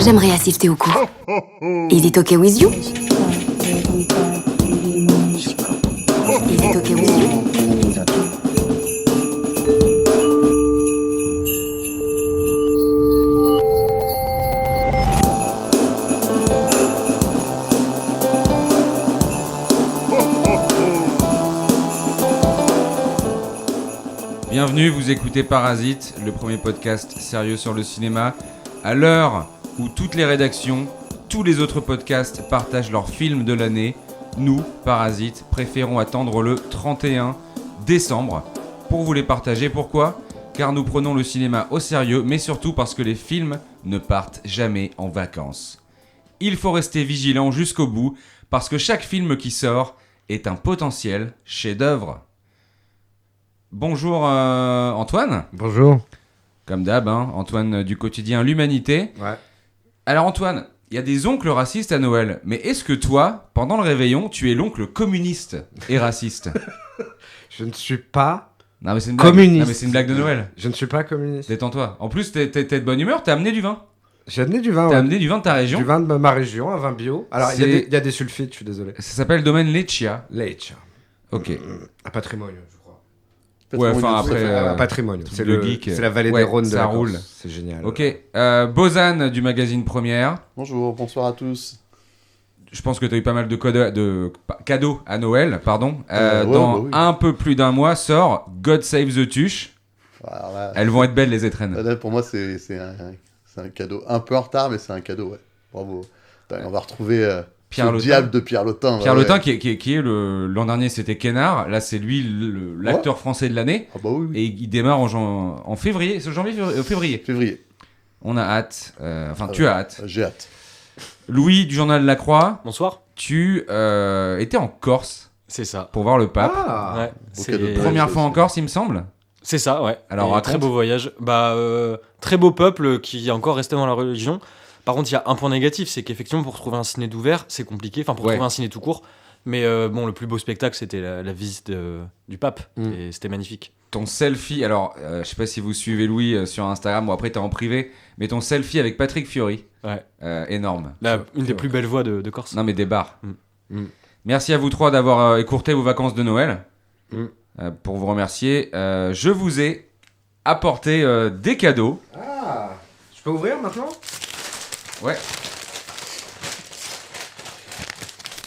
J'aimerais assister au cours. Is it okay with you? Is it okay with you? Bienvenue, vous écoutez Parasite, le premier podcast sérieux sur le cinéma. À l'heure où toutes les rédactions, tous les autres podcasts partagent leurs films de l'année, nous, Parasite, préférons attendre le 31 décembre pour vous les partager. Pourquoi ? Car nous prenons le cinéma au sérieux, mais surtout parce que les films ne partent jamais en vacances. Il faut rester vigilant jusqu'au bout, parce que chaque film qui sort est un potentiel chef-d'œuvre. Bonjour Antoine. Bonjour. Comme d'hab, Antoine du quotidien L'Humanité. Ouais. Alors Antoine, il y a des oncles racistes à Noël, mais est-ce que toi, pendant le réveillon, tu es l'oncle communiste et raciste ? Je ne suis pas Non mais c'est une blague. communiste. Non mais c'est une blague de Noël. Je ne suis pas communiste. Détends-toi. En plus, t'es de bonne humeur, t'as amené du vin. J'ai amené du vin. T'as Ouais. amené du vin de ta région. Du vin de ma région, un vin bio. Alors, il y a des sulfites, je suis désolé. Ça s'appelle Domaine Leccia. Lecce. Ok. Un patrimoine, je crois. Ouais, enfin après... Un patrimoine. C'est le geek. C'est la vallée Ouais, des Rhônes de ça la roule. Corse. C'est génial. Ok. Bozan du magazine Première. Bonjour, bonsoir à tous. Je pense que tu as eu pas mal de cadeaux à Noël, pardon. Ouais, dans bah oui. un peu plus d'un mois sort God Save the Tuche. Alors là, Elles vont être belles les étrennes. là, pour moi, c'est un cadeau un peu en retard, mais c'est un cadeau, ouais. Bravo. Putain, on va retrouver Pierre ce Lotin. diable de Pierre Lotin. Pierre ouais, Lotin, ouais. qui est l'an dernier, c'était Kénard. Là, c'est lui l'acteur français de l'année. Ah bah oui, oui. Et il démarre en février. C'est février. Février. On a hâte. Tu as hâte. J'ai hâte. Louis du journal La Croix, Bonsoir. tu étais en Corse C'est ça. pour voir le pape. Ah Ouais, beau c'est... cadeau de Noël. Première ça fois en aussi. Corse, il me semble. c'est ça, ouais. Alors, Et raconte. très beau voyage. Très beau peuple qui est encore resté dans la religion. Par contre, il y a un point négatif, c'est qu'effectivement, pour trouver un ciné d'ouvert, c'est compliqué. Enfin, pour Ouais. trouver un ciné tout court. Mais le plus beau spectacle, c'était la visite du pape. Mm. Et c'était magnifique. Ton selfie, alors je sais pas si vous suivez Louis sur Instagram ou après t'es en privé, mais ton selfie avec Patrick Fiori, Ouais. énorme. Une des plus belles voix de Corse. Non mais des bars. Mm. Merci à vous trois d'avoir écourté vos vacances de Noël. Mm. Pour vous remercier, je vous ai apporté des cadeaux. Ah. Je peux ouvrir maintenant ? Ouais.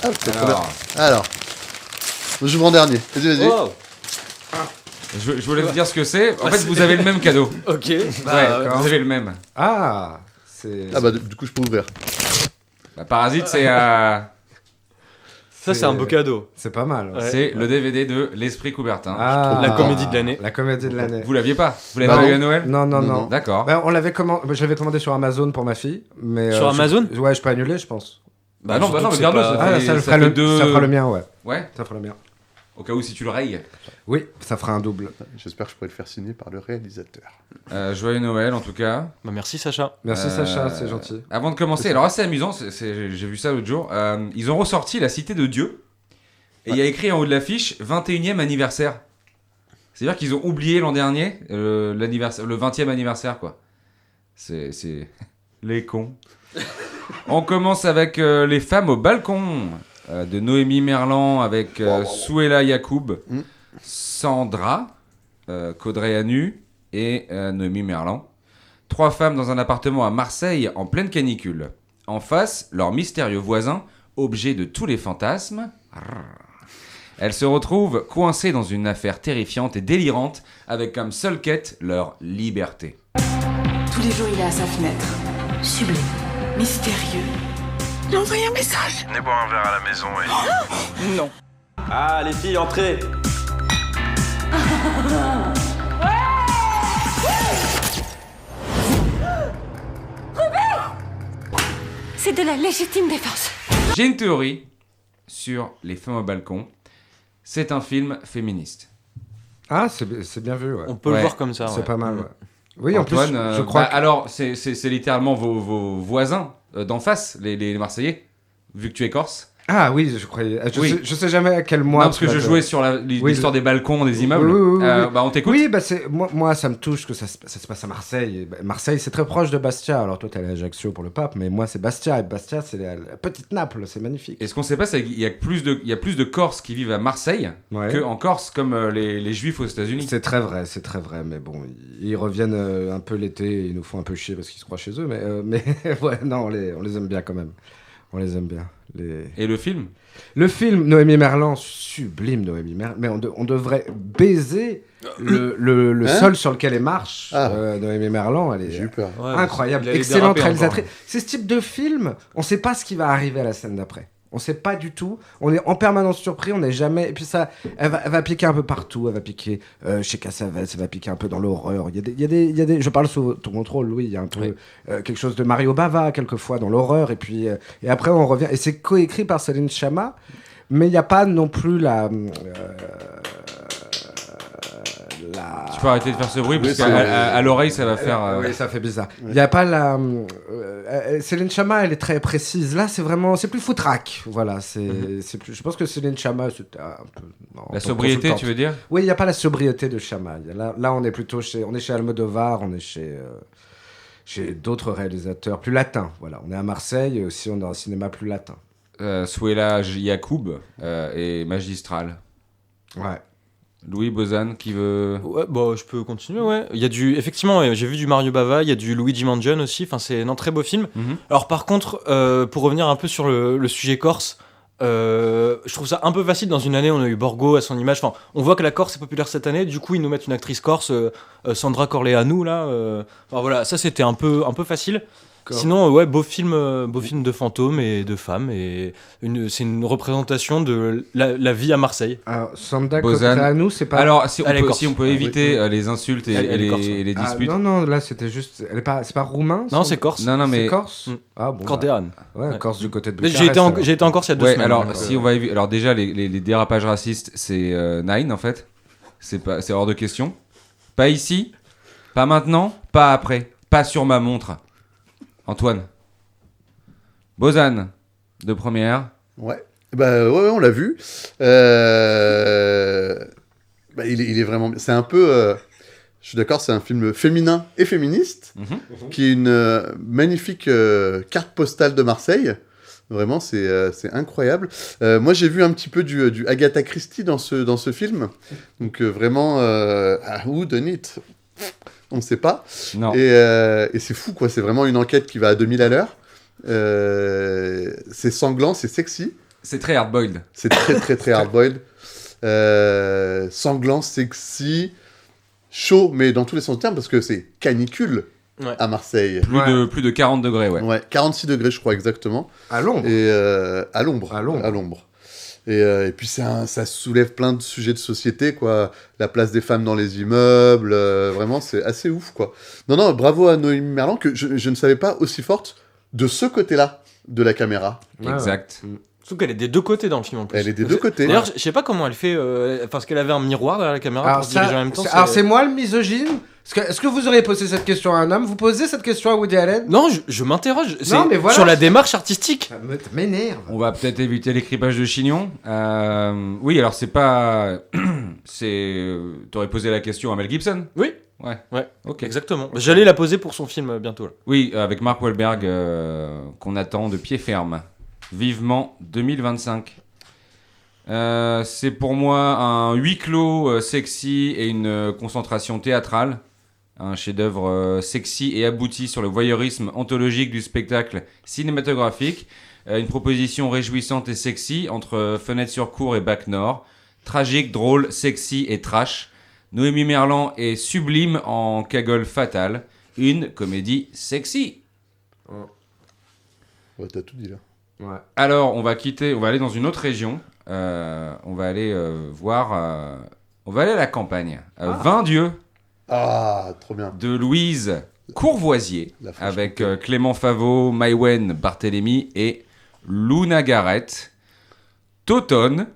Ah, c'est trop Alors, bien. Alors, j'ouvre en dernier. Vas-y. Wow. je voulais vous dire ce que c'est. En fait, vous avez le même cadeau. Ok. Ouais, d'accord. vous avez le même. Ah. C'est... Ah bah du coup, je peux ouvrir. Parasite, c'est Ça, c'est un beau cadeau. C'est pas mal. Ouais. c'est le DVD de L'Esprit Coubertin. Ah. La comédie de l'année. La comédie de l'année. Vous l'aviez pas ? Vous l'avez Bah pas non. eu à Noël ? Non, non, Non, non. non. D'accord. Ben, je l'avais commandé sur Amazon pour ma fille. Mais, Sur Amazon ? Ouais, je peux annuler, je pense. Bah non, surtout que c'est regarde-le, pas- ça Ah, fait- ça, ça fait deux- ça fera le mien, ouais. Ouais, Ça fera le mien. au cas où si tu le rayes. Oui, ça fera un double. J'espère que je pourrai le faire signer par le réalisateur. Joyeux Noël en tout cas. Merci, Sacha. Merci Euh, Sacha, c'est gentil. Avant de commencer, alors assez amusant, j'ai vu ça l'autre jour. Ils ont ressorti La Cité de Dieu. Et il y a écrit en haut de l'affiche 21e anniversaire. C'est-à-dire qu'ils ont oublié l'an dernier le 20e anniversaire, quoi. C'est les cons. On commence avec Les femmes au balcon de Noémie Merlan avec Souela Yacoub, Mm. Sandra, Caudray Anu et Noémie Merlan. 3 femmes dans un appartement à Marseille en pleine canicule. En face, leur mystérieux voisin, objet de tous les fantasmes. Elles se retrouvent coincées dans une affaire terrifiante et délirante avec comme seule quête leur liberté. Tous les jours, il est à sa fenêtre. Sublime. Mystérieux. Il a envoyé un message. Venez boire un verre à la maison et... Non. Ah, les filles, entrez. C'est de la légitime défense. J'ai une théorie sur Les femmes au balcon. C'est un film féministe. Ah, c'est bien vu, ouais. On peut Ouais. le voir comme ça. C'est ouais. pas mal, ouais. Oui, Antoine, en plus, je crois que... alors, c'est littéralement vos voisins d'en face, les Marseillais, vu que tu es corse. Ah oui, je croyais. Je sais jamais à quel mois. Non, parce que je jouais sur l'histoire des balcons, des immeubles. Oui. On t'écoute. Oui, moi, ça me touche que ça se passe à Marseille. Et Marseille, c'est très proche de Bastia. Alors toi, t'es allé à Ajaccio pour le pape, mais moi, c'est Bastia. Et Bastia, c'est la petite Naples. C'est magnifique. Et ce qu'on sait pas, c'est qu'il y a plus de Corses qui vivent à Marseille qu'en Corse, comme les Juifs aux États-Unis. C'est très vrai. Mais bon, ils reviennent un peu l'été. Et ils nous font un peu chier parce qu'ils se croient chez eux. Mais ouais, non, on les aime bien quand même. On les aime bien. Et le film ? Le film, Noémie Merlan, sublime Noémie Merlan. Mais on devrait baiser le sol sur lequel elle marche. Noémie Merlan, elle est J'ai eu peur. incroyable, excellente réalisatrice. C'est ce type de film, on ne sait pas ce qui va arriver à la scène d'après. On ne sait pas du tout. On est en permanence surpris. On n'est jamais. Et puis ça, elle va piquer un peu partout. Elle va piquer chez Cassavetes. Elle va piquer un peu dans l'horreur. Il y a des. Je parle sous ton contrôle, Louis. Il y a un peu quelque chose de Mario Bava quelquefois dans l'horreur. Et puis et après on revient. Et c'est coécrit par Céline Sciamma, mais il n'y a pas non plus la. Tu peux arrêter de faire ce bruit parce qu'à l'oreille ça va faire. Oui, ça fait bizarre. Il n'y a pas la. Céline Sciamma, elle est très précise. Là, c'est plus foutraque. Voilà, c'est plus. Je pense que Céline Sciamma, c'était un peu. La sobriété, tu veux dire ? Oui, il n'y a pas la sobriété de Sciamma. Là, on est plutôt chez Almodovar, on est chez d'autres réalisateurs plus latins. Voilà, on est à Marseille et aussi on est un cinéma plus latin. Souela Yacoub est magistral. Ouais. Louis Bozan qui veut. Ouais, je peux continuer, ouais. Il y a effectivement, j'ai vu du Mario Bava, il y a du Luigi Mangione aussi, enfin, c'est un très beau film. Mm-hmm. Alors, par contre, pour revenir un peu sur le sujet corse, je trouve ça un peu facile dans une année, on a eu Borgo à son image, enfin, on voit que la Corse est populaire cette année, du coup, ils nous mettent une actrice corse, Sandra Corleanu, là, enfin, voilà, ça c'était un peu facile. Sinon, beau film de fantômes et de femmes, et c'est une représentation de la vie à Marseille. Alors, Sandra Corleanu, c'est pas. Alors, si on peut éviter les insultes et les disputes. Non, là c'était juste. C'est pas roumain. Non, c'est corse. Non, mais. C'est corse. Ah bon. Cordéane. Ouais, corse du côté de Bucarest. J'ai été en Corse il y a 2 semaines. Alors, si on va éviter. Alors, déjà, les dérapages racistes, c'est Nine en fait. C'est hors de question. Pas ici, pas maintenant, pas après, pas sur ma montre. Antoine. Bozan, de première. Ouais, on l'a vu. Il est vraiment. C'est un peu. Je suis d'accord, c'est un film féminin et féministe, qui est une magnifique carte postale de Marseille. Vraiment, c'est incroyable. Moi, j'ai vu un petit peu du Agatha Christie dans ce film. Donc, vraiment, who done it ? On ne sait pas. Non. Et c'est fou, quoi. C'est vraiment une enquête qui va à 2000 à l'heure. C'est sanglant, c'est sexy. C'est très hard-boiled. C'est très, très, très hard-boiled. Sanglant, sexy, chaud, mais dans tous les sens du terme, parce que c'est canicule à Marseille. Plus de 40 degrés, ouais. Ouais, 46 degrés, je crois, exactement. À l'ombre. Et à l'ombre. Et puis ça soulève plein de sujets de société, quoi. La place des femmes dans les immeubles, vraiment, c'est assez ouf, quoi. Non, bravo à Noémie Merlan, que je ne savais pas aussi forte de ce côté-là de la caméra. Exact. Surtout qu'elle est des deux côtés dans le film en plus. Elle est des deux côtés. D'ailleurs, je sais pas comment elle fait, parce qu'elle avait un miroir derrière la caméra pour se diriger en même temps. Alors c'est moi le misogyne. Est-ce que vous auriez posé cette question à un homme ? Vous posez cette question à Woody Allen ? Non, je m'interroge. Non, mais voilà. Sur la démarche artistique. Ça m'énerve. On va peut-être éviter l'écripage de chignon. Oui, alors c'est pas... T'aurais posé la question à Mel Gibson ? Oui. Ouais. Ok. Exactement. J'allais la poser pour son film bientôt. Là. Oui, avec Mark Wahlberg, qu'on attend de pied ferme. Vivement 2025. C'est pour moi un huis clos sexy et une concentration théâtrale. Un chef-d'œuvre sexy et abouti sur le voyeurisme anthologique du spectacle cinématographique. Une proposition réjouissante et sexy entre Fenêtre sur Cour et Bac Nord. Tragique, drôle, sexy et trash. Noémie Merlan est sublime en cagole fatale. Une comédie sexy. Ouais, t'as tout dit là. Ouais. Alors, on va aller dans une autre région. On va aller voir. On va aller à la campagne. Vindieu. Ah, trop bien. De Louise Courvoisier. Avec Clément Favot, Maïwen Barthélémy et Luna Garrett. Totone,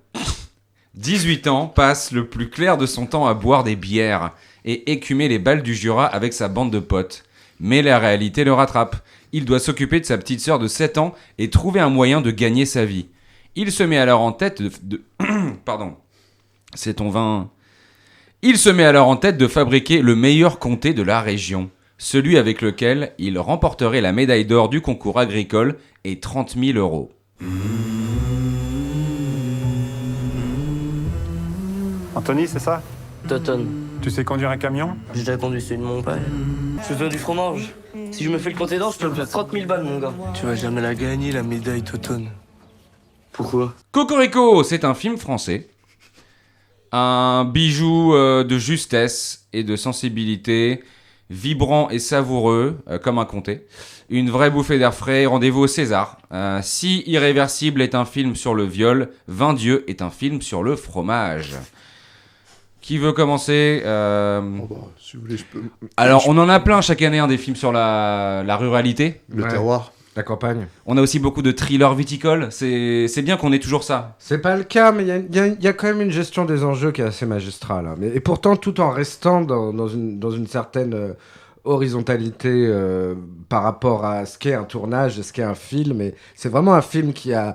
18 ans, passe le plus clair de son temps à boire des bières et écumer les balles du Jura avec sa bande de potes. Mais la réalité le rattrape. Il doit s'occuper de sa petite sœur de 7 ans et trouver un moyen de gagner sa vie. Il se met alors en tête Pardon, c'est ton vin. Il se met alors en tête de fabriquer le meilleur comté de la région, celui avec lequel il remporterait la médaille d'or du concours agricole et 30 000 euros. Anthony, c'est ça? Toton. Tu sais conduire un camion? J'ai déjà conduit celui de mon père. Je veux du fromage. Si je me fais le compter d'or, je peux me faire 30 000 balles, mon gars. Tu vas jamais la gagner, la médaille Toton. Pourquoi? Cocorico, c'est un film français. Un bijou de justesse et de sensibilité, vibrant et savoureux, comme un comté. Une vraie bouffée d'air frais, rendez-vous au César. Si Irréversible est un film sur le viol, 20 Dieux est un film sur le fromage. Qui veut commencer Si vous voulez, je peux. Alors, on en a plein chaque année, des films sur la ruralité. Le terroir. La campagne. On a aussi beaucoup de thrillers viticoles. C'est bien qu'on ait toujours ça. C'est pas le cas, mais il y a quand même une gestion des enjeux qui est assez magistrale. Hein. Et pourtant, tout en restant dans une certaine horizontalité par rapport à ce qu'est un tournage, ce qu'est un film. Et c'est vraiment un film qui a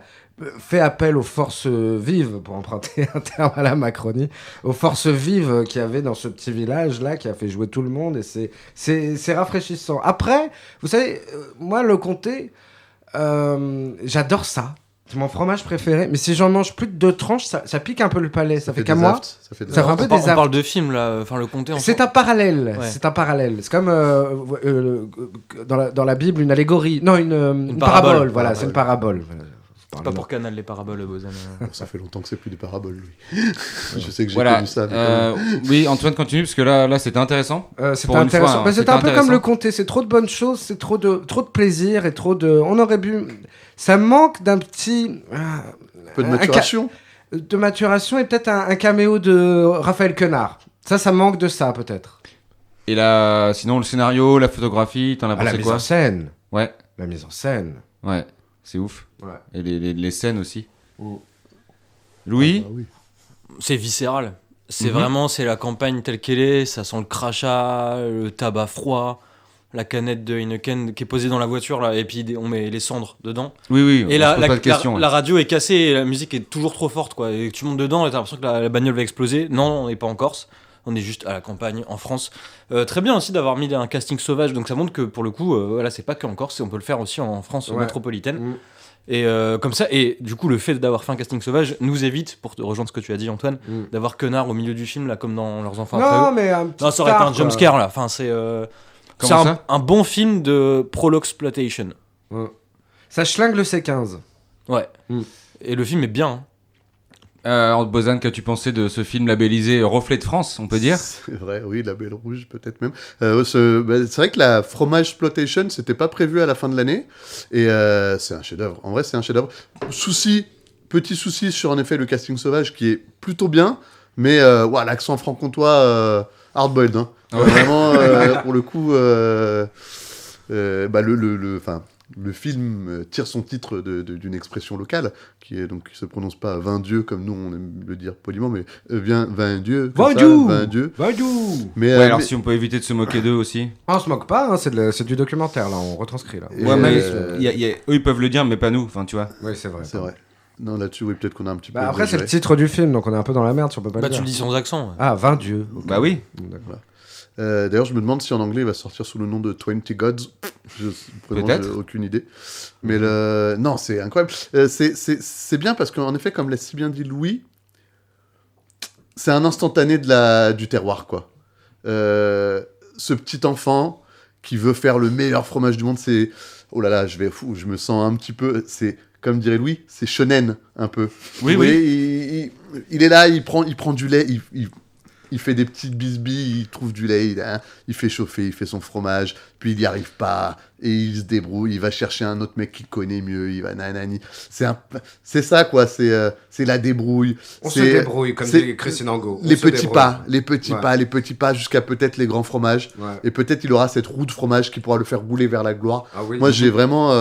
fait appel aux forces vives, pour emprunter un terme à la Macronie, aux forces vives qu'il y avait dans ce petit village-là, qui a fait jouer tout le monde, et c'est rafraîchissant. Après, vous savez, moi, le comté, j'adore ça. C'est mon fromage préféré, mais si j'en mange plus de 2 tranches, ça pique un peu le palais. Ça fait qu'à moi. Ça fait un peu des On parle de film, là, enfin le comté. C'est un parallèle. Ouais. C'est un parallèle. C'est comme dans la Bible, une allégorie. Non, une parabole. Voilà, c'est une parabole. C'est pas pour Canal les paraboles, Bozan. Ça fait longtemps que c'est plus des paraboles, lui. Je sais que j'ai Voilà. connu ça. Oui, Antoine, continue, parce que là c'était intéressant. C'était Pour une intéressant. fois, C'était un peu intéressant. comme le comté. C'est trop de bonnes choses, c'est trop de plaisir et trop de. On aurait bu. Ça manque d'un petit. Un peu de maturation. De maturation et peut-être un caméo de Raphaël Quenard. Ça manque de ça, peut-être. Et là, sinon, le scénario, la photographie, t'en as La pensé mise quoi? en scène. Ouais, La mise en scène. ouais, c'est ouf. Ouais. Et les scènes aussi. Louis? Ah, oui. C'est viscéral. C'est Mhm. vraiment, c'est la campagne telle qu'elle est. Ça sent le crachat, le tabac froid, la canette de Heineken qui est posée dans la voiture là, et puis on met les cendres dedans. Oui, Et on se pose pas de questions. la radio est cassée et la musique est toujours trop forte quoi. Et tu montes dedans et t'as l'impression que la bagnole va exploser. Non, on n'est pas en Corse. On est juste à la campagne en France. Très bien aussi d'avoir mis un casting sauvage. Donc ça montre que pour le coup, voilà, c'est pas qu'en Corse, on peut le faire aussi en France métropolitaine. Mm. Et comme ça, et du coup, le fait d'avoir fait un casting sauvage nous évite, pour te rejoindre ce que tu as dit, Antoine, d'avoir Quenard au milieu du film, là, comme dans Leurs enfants après Non, eux. mais un petit Non, ça aurait été un jumpscare là. Enfin, c'est Comment ça un bon film de proloxploitation. Ça schlingue le C15. Ouais. Mm. Et le film est bien. Hein. Bozan, qu'as-tu pensé de ce film labellisé Reflet de France, on peut dire? C'est vrai, oui, la Belle Rouge, peut-être même. C'est vrai que la fromage exploitation, c'était pas prévu à la fin de l'année. Et c'est un chef-d'œuvre. En vrai, c'est un chef-d'œuvre. Petit souci sur, en effet, le casting sauvage qui est plutôt bien. Mais l'accent franc-comtois, hard-boiled. Hein. Vraiment, pour le coup, le film tire son titre d'une expression locale qui se prononce pas 20 dieux comme nous on aime le dire poliment, mais 20 dieux. 20 dieux. Mais, alors si on peut éviter de se moquer d'eux aussi. On se moque pas, hein, c'est du documentaire là, on retranscrit là. Et Ouais, mais euh, eux ils peuvent le dire, mais pas nous. Enfin, tu vois. Oui, c'est vrai. c'est vrai. Non, là-dessus, oui, peut-être qu'on a un petit peu. Après, c'est le exagéré. titre du film, donc on est un peu dans la merde si on peut pas Bah, le tu dire. le dis sans accent. Ouais. Ah, 20 dieux. Bah oui. D'accord. D'ailleurs, je me demande si en anglais il va sortir sous le nom de 20 Gods. Vraiment, Peut-être. j'ai aucune idée. Mais non, c'est incroyable. C'est bien parce qu'en effet, comme l'a si bien dit Louis, c'est un instantané du terroir, quoi. Ce petit enfant qui veut faire le meilleur fromage du monde, c'est... Oh là là, je me sens un petit peu... C'est, comme dirait Louis, c'est shonen, un peu. Oui, Vous voyez, il est là, il prend du lait, il fait des petites bisbilles, il trouve du lait, il fait chauffer, il fait son fromage, puis il n'y arrive pas, et il se débrouille, il va chercher un autre mec qu'il connaît mieux, il va nanani. C'est ça, quoi, c'est la débrouille. On se débrouille, comme dit Christine Angot. Les petits pas, jusqu'à peut-être les grands fromages. Ouais. Et peut-être il aura cette roue de fromage qui pourra le faire rouler vers la gloire. Ah oui. Moi, j'ai vraiment...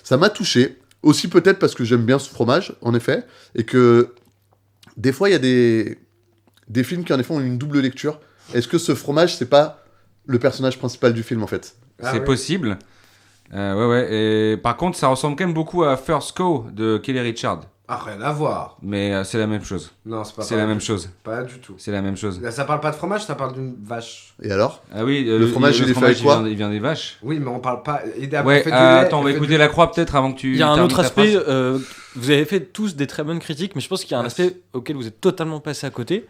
ça m'a touché. Aussi peut-être parce que j'aime bien ce fromage, en effet, et que des fois, il y a des films qui, en effet, ont une double lecture. Est-ce que ce fromage, c'est pas le personnage principal du film, en fait? C'est possible. Ouais. Et par contre, ça ressemble quand même beaucoup à First Cow de Kelly Richard. Ah, rien à voir. Mais c'est la même chose. Non, c'est pas C'est la même chose. Pas du tout. C'est la même chose. Là, ça parle pas de fromage, ça parle d'une vache. Et alors? Ah oui, Le fromage, il est fait avec quoi? Il vient des vaches. Oui, mais on parle pas. Ouais, attends, on va écouter la croix peut-être avant que tu. Il y a un termines autre ta aspect, phrase. vous avez fait tous des très bonnes critiques, mais je pense qu'il y a un aspect auquel vous êtes totalement passé à côté.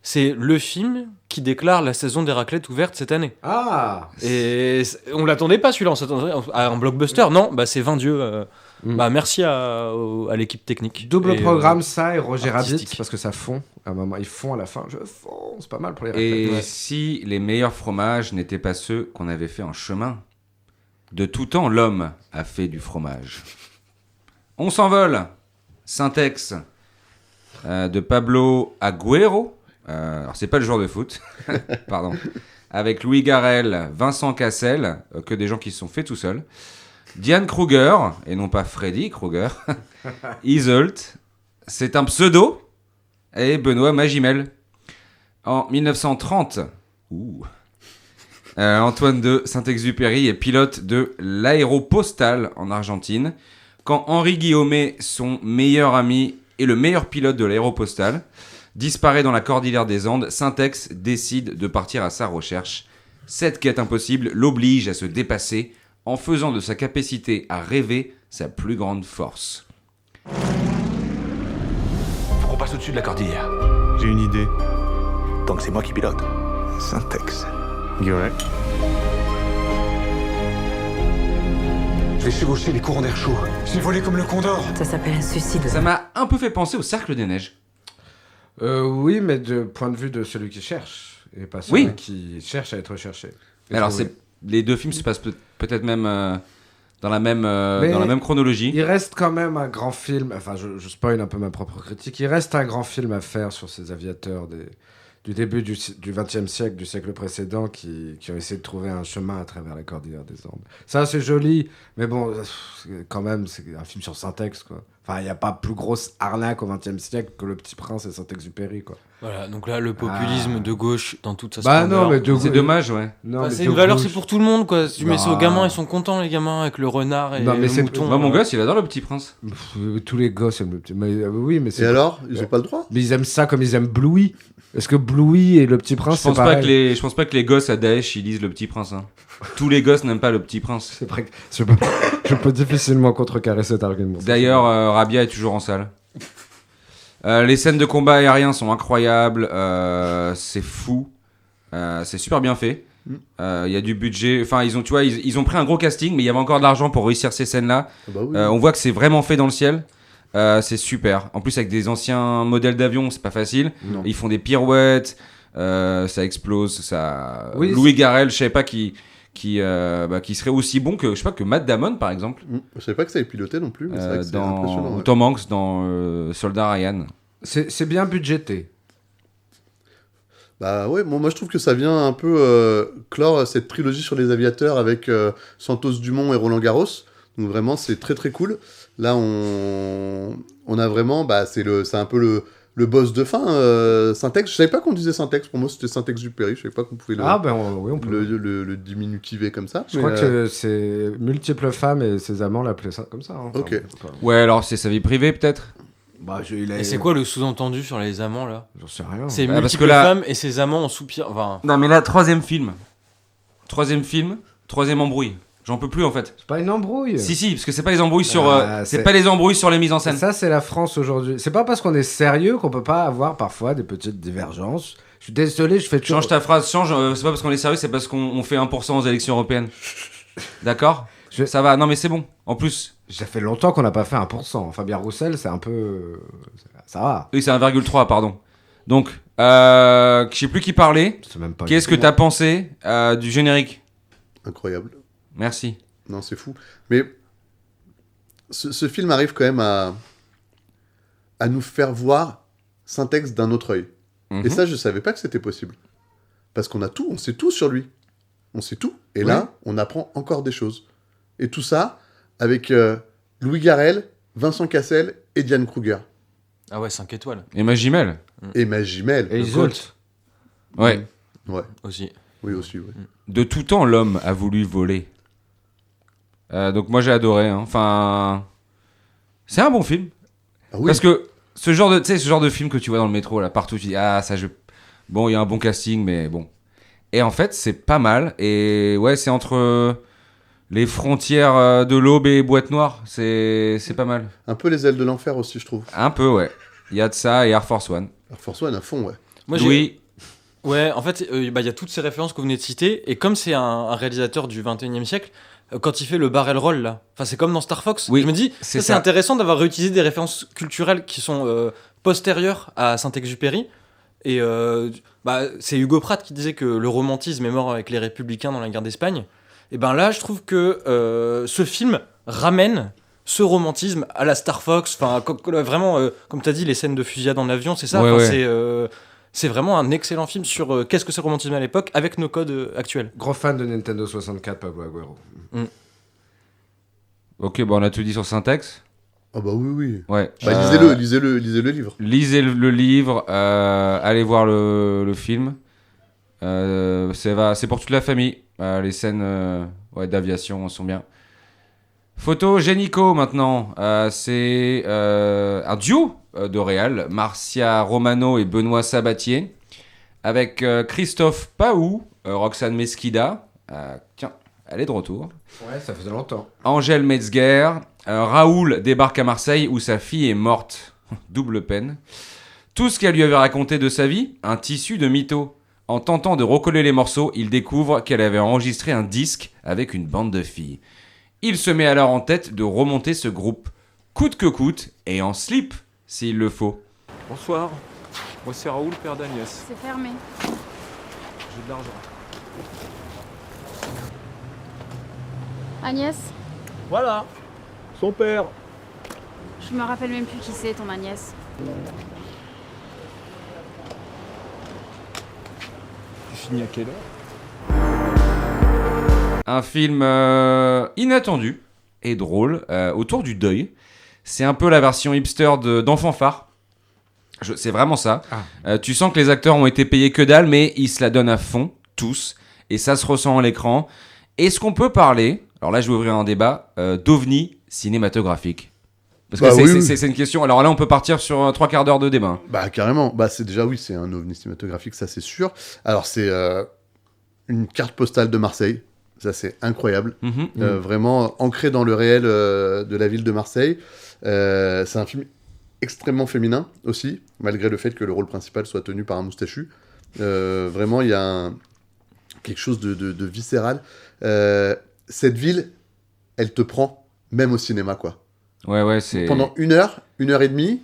C'est le film qui déclare la saison des raclettes ouverte cette année. Ah. Et on l'attendait pas celui-là, on s'attendait à un blockbuster. Non, bah c'est 20 dieux. Bah merci à l'équipe technique. Double Et, programme, ça et Roger Rabbit, artistique. parce que ça fond. À un moment, ils font à la fin. Je fonds, c'est pas mal pour les Et raclettes. si les meilleurs fromages n'étaient pas ceux qu'on avait fait en chemin? De tout temps, l'homme a fait du fromage. On s'envole. Syntex de Pablo Agüero. Alors, c'est pas le joueur de foot. Pardon. Avec Louis Garrel, Vincent Cassel, que des gens qui se sont faits tout seuls. Diane Kruger, et non pas Freddy Krueger. Iseult. C'est un pseudo. Et Benoît Magimel. En 1930. Antoine de Saint-Exupéry est pilote de l'Aéropostale en Argentine. Quand Henri Guillaumet, son meilleur ami et le meilleur pilote de l'Aéropostale, disparaît dans la cordillère des Andes, Syntex décide de partir à sa recherche. Cette quête impossible l'oblige à se dépasser en faisant de sa capacité à rêver sa plus grande force. Faut qu'on passe au-dessus de la cordillère. J'ai une idée. Donc c'est moi qui pilote. Syntex. Guirec. Je vais chevaucher les courants d'air chaud. J'ai volé comme le condor. Ça s'appelle un suicide. Ça m'a un peu fait penser au Cercle des Neiges. Oui, mais de point de vue de celui qui cherche, et pas celui qui cherche à être recherché. Alors, les deux films se passent peut-être même dans la même chronologie. Il reste quand même un grand film, enfin je spoil un peu ma propre critique, il reste un grand film à faire sur ces aviateurs du début du XXe siècle, du siècle précédent, qui ont essayé de trouver un chemin à travers la cordillère des Andes. Ça, c'est joli, mais bon, quand même, c'est un film sur Syntex, quoi. Enfin, il n'y a pas plus grosse arnaque au XXe siècle que Le Petit Prince et Saint-Exupéry, quoi. Voilà, donc là, le populisme de gauche dans toute sa Bah splendeur. non, mais C'est dommage, ouais. Non, Enfin, mais c'est de une valeur, gauche. c'est pour tout le monde, quoi. Si tu mets ça aux Non. gamins, ils sont contents, les gamins, avec le renard et Non, mais le c'est- mouton. Moi, mon gosse, il adore Le Petit Prince. Tous les gosses aiment Le Petit Prince. Oui, mais c'est... Et alors? Ils ont pas le droit? Mais ils aiment ça comme ils aiment Bluey. Est-ce que Bluey et Le Petit Prince, Je pense c'est pas pareil? je pense pas que les gosses à Daesh ils lisent Le Petit Prince. Hein. Tous les gosses n'aiment pas Le Petit Prince. C'est vrai que je peux difficilement contrecarrer cet argument. D'ailleurs, Rabia est toujours en salle. Les scènes de combat aérien sont incroyables. C'est fou. C'est super bien fait. Il y a du budget. Enfin, ils ont pris un gros casting, mais il y avait encore de l'argent pour réussir ces scènes-là. Ah bah oui. On voit que c'est vraiment fait dans le ciel. C'est super. En plus, avec des anciens modèles d'avions, c'est pas facile. Non. Ils font des pirouettes. Ça explose. Ça... Oui, Louis Garrel, je savais pas qui serait aussi bon que, je sais pas, que Matt Damon, par exemple. Je savais pas que ça avait piloté non plus, mais c'est vrai que c'est impressionnant. Dans Ouais. Tom Hanks dans Soldat Ryan. C'est bien budgété. Bah ouais, moi je trouve que ça vient un peu clore cette trilogie sur les aviateurs avec Santos Dumont et Roland Garros. Donc vraiment, c'est très très cool. Là, on a vraiment, c'est un peu le boss de fin, Syntex. Je savais pas qu'on disait Syntex. Pour moi, c'était Saint-Exupéry. Je savais pas qu'on pouvait Oui, on peut. le diminutiver comme ça. Je crois que c'est multiples femmes et ses amants l'appelaient ça comme ça. Hein. Enfin, Ok. faut pas- Ouais, alors c'est sa vie privée, peut-être. Et c'est quoi le sous-entendu sur les amants, là? J'en sais rien. C'est parce multiples que là- femmes et ses amants en soupir. Enfin, Non, mais là, troisième film, troisième embrouille. J'en peux plus, en fait. C'est pas une embrouille. Si, parce que c'est pas les embrouilles sur... c'est c'est- pas les embrouilles sur les mises en scène. Ça, c'est la France aujourd'hui. C'est pas parce qu'on est sérieux qu'on peut pas avoir parfois des petites divergences. Je suis désolé, je fais toujours... Change ta phrase, c'est pas parce qu'on est sérieux, c'est parce qu'on fait 1% aux élections européennes. D'accord Ça va, non mais c'est bon. En plus... Ça fait longtemps qu'on n'a pas fait 1%. Fabien Roussel, c'est un peu... Ça va. Oui, c'est 1,3, pardon. Donc, je sais plus qui parlait. C'est même pas... Qu'est-ce que t'as pensé du générique? Incroyable. Merci. Non, c'est fou. Mais ce film arrive quand même à nous faire voir Syntex d'un autre œil. Et ça, je savais pas que c'était possible. Parce qu'on a tout, on sait tout sur lui. On sait tout. Et là, on apprend encore des choses. Et tout ça avec Louis Garrel, Vincent Cassel et Diane Kruger. ah ouais, 5 étoiles. Et Magimel. Et Magimel. Et Iseult. Ouais. Ouais. Aussi. Oui, aussi, oui. De tout temps, l'homme a voulu voler. Donc moi j'ai adoré. Hein. Enfin, c'est un bon film. Ah oui. Parce que ce genre de film que tu vois dans le métro, là, partout, tu dis, bon, il y a un bon casting, mais bon. Et en fait, c'est pas mal. Et ouais, c'est entre les frontières de l'Aube et Boîte Noire. C'est pas mal. Un peu les ailes de l'enfer aussi, je trouve. Un peu, ouais. Il y a de ça et Air Force One. Air Force One à fond, ouais. Moi, oui. Ouais, en fait, il y a toutes ces références que vous venez de citer, et comme c'est un réalisateur du 21e siècle, quand il fait le barrel roll, là, enfin, c'est comme dans Star Fox, Oui, je me dis, c'est intéressant d'avoir réutilisé des références culturelles qui sont postérieures à Saint-Exupéry, et c'est Hugo Pratt qui disait que le romantisme est mort avec les Républicains dans la guerre d'Espagne, et ben là, je trouve que ce film ramène ce romantisme à la Star Fox, enfin, vraiment, comme tu as dit, les scènes de fusillade en avion, c'est ça, ouais. C'est vraiment un excellent film sur qu'est-ce que c'est le romantisme à l'époque avec nos codes actuels. Gros fan de Nintendo 64, Pablo Agüero. Ok, bon, on a tout dit sur Syntex. Ah bah oui. Ouais. Bah, lisez le livre. Lisez le livre, allez voir le film. C'est pour toute la famille. Les scènes d'aviation sont bien. Photo Génico maintenant. C'est un duo de réal, Marcia Romano et Benoît Sabatier, avec Christophe Paou, Roxane Mesquida. Tiens, elle est de retour. Ouais, ça faisait longtemps. Angèle Metzger. Raoul débarque à Marseille où sa fille est morte. Double peine. Tout ce qu'elle lui avait raconté de sa vie, un tissu de mythos. En tentant de recoller les morceaux, il découvre qu'elle avait enregistré un disque avec une bande de filles. Il se met alors en tête de remonter ce groupe, coûte que coûte, et en slip, s'il le faut. Bonsoir, moi c'est Raoul, père d'Agnès. C'est fermé. J'ai de l'argent. Agnès? Voilà, son père. Je me rappelle même plus qui c'est, ton Agnès. Tu finis à quelle heure? Un film inattendu et drôle autour du deuil. C'est un peu la version hipster d'Enfant Phare. C'est vraiment ça. Tu sens que les acteurs ont été payés que dalle, mais ils se la donnent à fond, tous. Et ça se ressent à l'écran. Est-ce qu'on peut parler, alors là je vais ouvrir un débat, d'ovni cinématographique? Parce que c'est une question. Alors là on peut partir sur 3 quarts d'heure de débat. Bah carrément. Bah c'est un ovni cinématographique, ça c'est sûr. Alors c'est une carte postale de Marseille. Ça, c'est incroyable. Vraiment ancré dans le réel de la ville de Marseille. C'est un film extrêmement féminin aussi, malgré le fait que le rôle principal soit tenu par un moustachu. Vraiment, il y a quelque chose de viscéral. Cette ville, elle te prend, même au cinéma, quoi. Ouais, c'est... Pendant 1 heure et demie,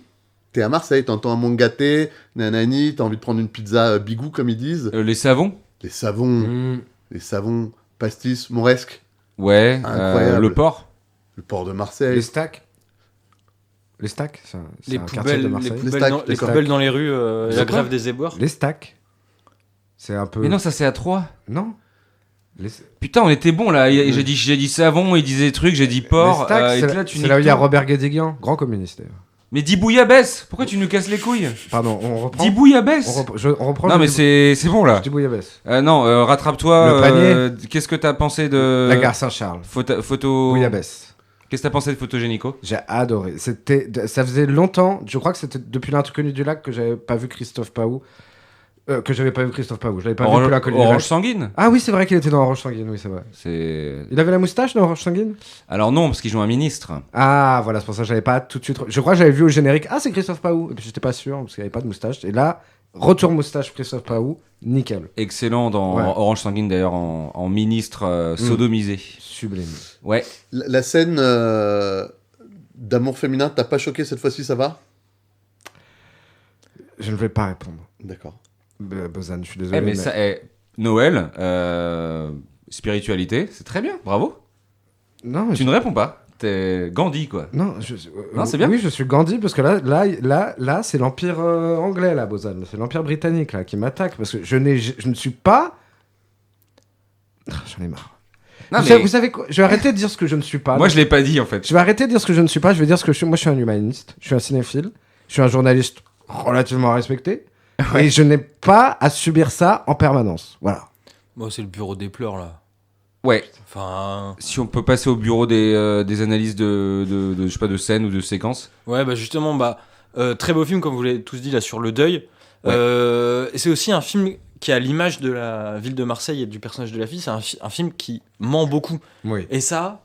t'es à Marseille, t'entends un monde gâté, nanani, t'as envie de prendre une pizza bigou, comme ils disent. Les savons. Les savons. Pastis, Mauresque. Ouais, incroyable. le port. Le port de Marseille. Les stacks, c'est un quartier de Marseille. Les poubelles dans les rues, la grève des éboueurs. Les stacks. C'est un peu... Mais non, ça c'est à 3. Non. Putain, on était bon là. J'ai dit savon, il disait des trucs, j'ai dit port. C'est là où il y a Robert Guédiguian, grand communiste d'ailleurs. Mais dis bouillabaisse. Pourquoi tu nous casses les couilles? Pardon, on reprend. Dis bouillabaisse. On reprend. Non mais c'est bon là. Je dis bouillabaisse. Non, rattrape-toi. Le panier. Qu'est-ce que t'as pensé de la gare Saint-Charles? Photo. Bouillabaisse. Qu'est-ce que t'as pensé de Photo Génico? J'ai adoré. Ça faisait longtemps. Je crois que c'était depuis l'Inconnu du lac que j'avais pas vu Christophe Paou. Je l'avais pas vu depuis l'Inconnu du lac. Orange Sanguine. Ah oui, c'est vrai qu'il était dans Orange Sanguine. Oui, c'est vrai. Il avait la moustache dans Orange Sanguine? Alors non, parce qu'il joue un ministre. Ah voilà, c'est pour ça que j'avais pas tout de suite. Je crois que j'avais vu au générique. Ah, c'est Christophe Paou. Et puis j'étais pas sûr parce qu'il avait pas de moustache. Et là, retour moustache Christophe Paou, nickel. Excellent dans Orange Sanguine d'ailleurs en ministre sodomisé. Sublime. Ouais. La scène d'amour féminin, t'as pas choqué cette fois-ci, ça va? Je ne vais pas répondre. D'accord. Bozan, je suis désolé. Mais ça, Noël, spiritualité, c'est très bien, bravo. Non, tu ne réponds pas. T'es Gandhi, quoi. Non, c'est bien. Oui, je suis Gandhi parce que là, c'est l'empire anglais, là, Bozan. C'est l'empire britannique là qui m'attaque parce que je ne suis pas. J'en ai marre. Vous savez quoi? Je vais arrêter de dire ce que je ne suis pas. Moi, je l'ai pas dit en fait. Je vais arrêter de dire ce que je ne suis pas. Je vais dire ce que je suis. Moi, je suis un humaniste. Je suis un cinéphile. Je suis un journaliste relativement respecté. Ouais. Et je n'ai pas à subir ça en permanence. Voilà. Moi, c'est le bureau des pleurs, là. Ouais. Enfin. Si on peut passer au bureau des analyses de je sais pas, de scènes ou de séquences. Ouais, bah justement, très beau film, comme vous l'avez tous dit, là, sur le deuil. Ouais. Et c'est aussi un film qui a l'image de la ville de Marseille et du personnage de la fille. C'est un film qui ment beaucoup. Oui. Et ça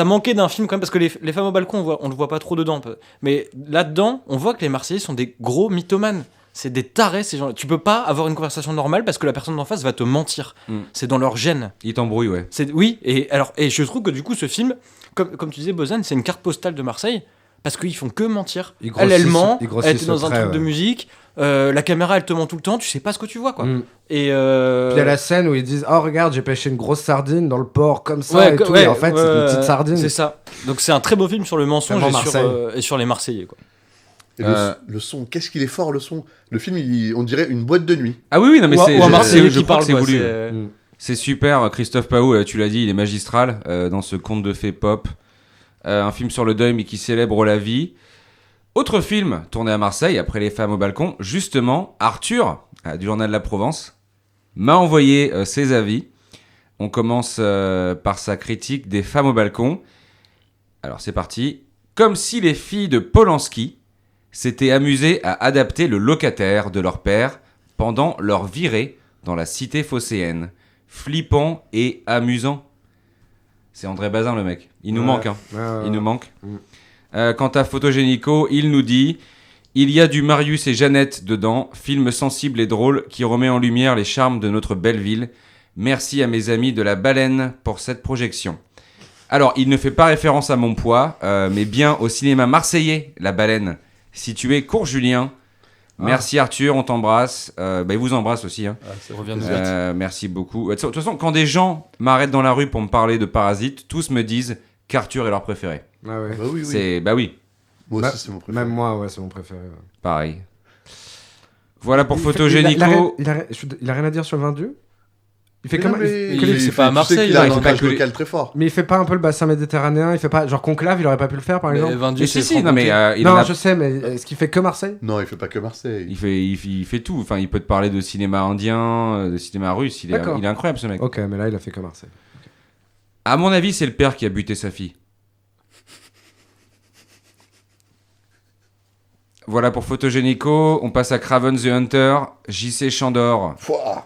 manquait d'un film quand même, parce que les femmes au balcon, on le voit pas trop dedans. Mais là-dedans, on voit que les Marseillais sont des gros mythomanes. C'est des tarés, ces gens. Tu peux pas avoir une conversation normale parce que la personne d'en face va te mentir. C'est dans leur gène. Ils t'embrouillent, ouais. Oui, et je trouve que du coup, ce film, comme tu disais, Bozan, c'est une carte postale de Marseille. Parce qu'ils font que mentir. Elle ment, elle est dans un truc de musique, la caméra elle te ment tout le temps, tu sais pas ce que tu vois quoi. Et Puis il y a la scène où ils disent oh regarde j'ai pêché une grosse sardine dans le port comme ça et tout, et en fait c'est une petite sardine. C'est ça. Donc c'est un très beau film sur le mensonge et sur les Marseillais quoi. Et le son, qu'est-ce qu'il est fort le son. Le film, on dirait une boîte de nuit. Ah oui, non mais c'est un Marseillais qui parle, c'est voulu. C'est super, Christophe Paou, tu l'as dit, il est magistral dans ce conte de fées pop. Un film sur le deuil mais qui célèbre la vie. Autre film tourné à Marseille après Les femmes au balcon, justement, Arthur, du Journal de la Provence, m'a envoyé ses avis. On commence par sa critique des femmes au balcon. Alors c'est parti. Comme si les filles de Polanski s'étaient amusées à adapter le locataire de leur père pendant leur virée dans la cité phocéenne. Flippant et amusant. C'est André Bazin le mec. Il nous manque, hein. Il nous manque. Quant à Photogénico, il nous dit « Il y a du Marius et Jeannette dedans, film sensible et drôle qui remet en lumière les charmes de notre belle ville. Merci à mes amis de La Baleine pour cette projection. » Alors, il ne fait pas référence à mon poids, mais bien au cinéma marseillais, La Baleine, situé Cours Julien. Merci Arthur, on t'embrasse. Il vous embrasse aussi. Hein. Ça revient de merci beaucoup. De toute façon, quand des gens m'arrêtent dans la rue pour me parler de Parasite, tous me disent qu'Arthur est leur préféré. Ah ouais. Bah oui. Oui. Moi aussi, c'est mon préféré. Même moi, ouais, c'est mon préféré. Ouais. Pareil. Voilà pour Photogénico. Il a rien à dire sur le 22 ? Il fait comme. C'est pas à Marseille, il a un fait pas langage que local très fort. Mais il fait pas un peu le bassin méditerranéen, il fait pas genre Conclave, il aurait pas pu le faire par exemple. Je sais, mais est-ce qu'il fait que Marseille ? Non, il fait pas que Marseille. Il fait tout. Enfin, il peut te parler de cinéma indien, de cinéma russe. Il est incroyable ce mec. Ok, mais là il a fait que Marseille. Okay. À mon avis, c'est le père qui a buté sa fille. Voilà pour Photogénico. On passe à Craven the Hunter, J.C. Chandor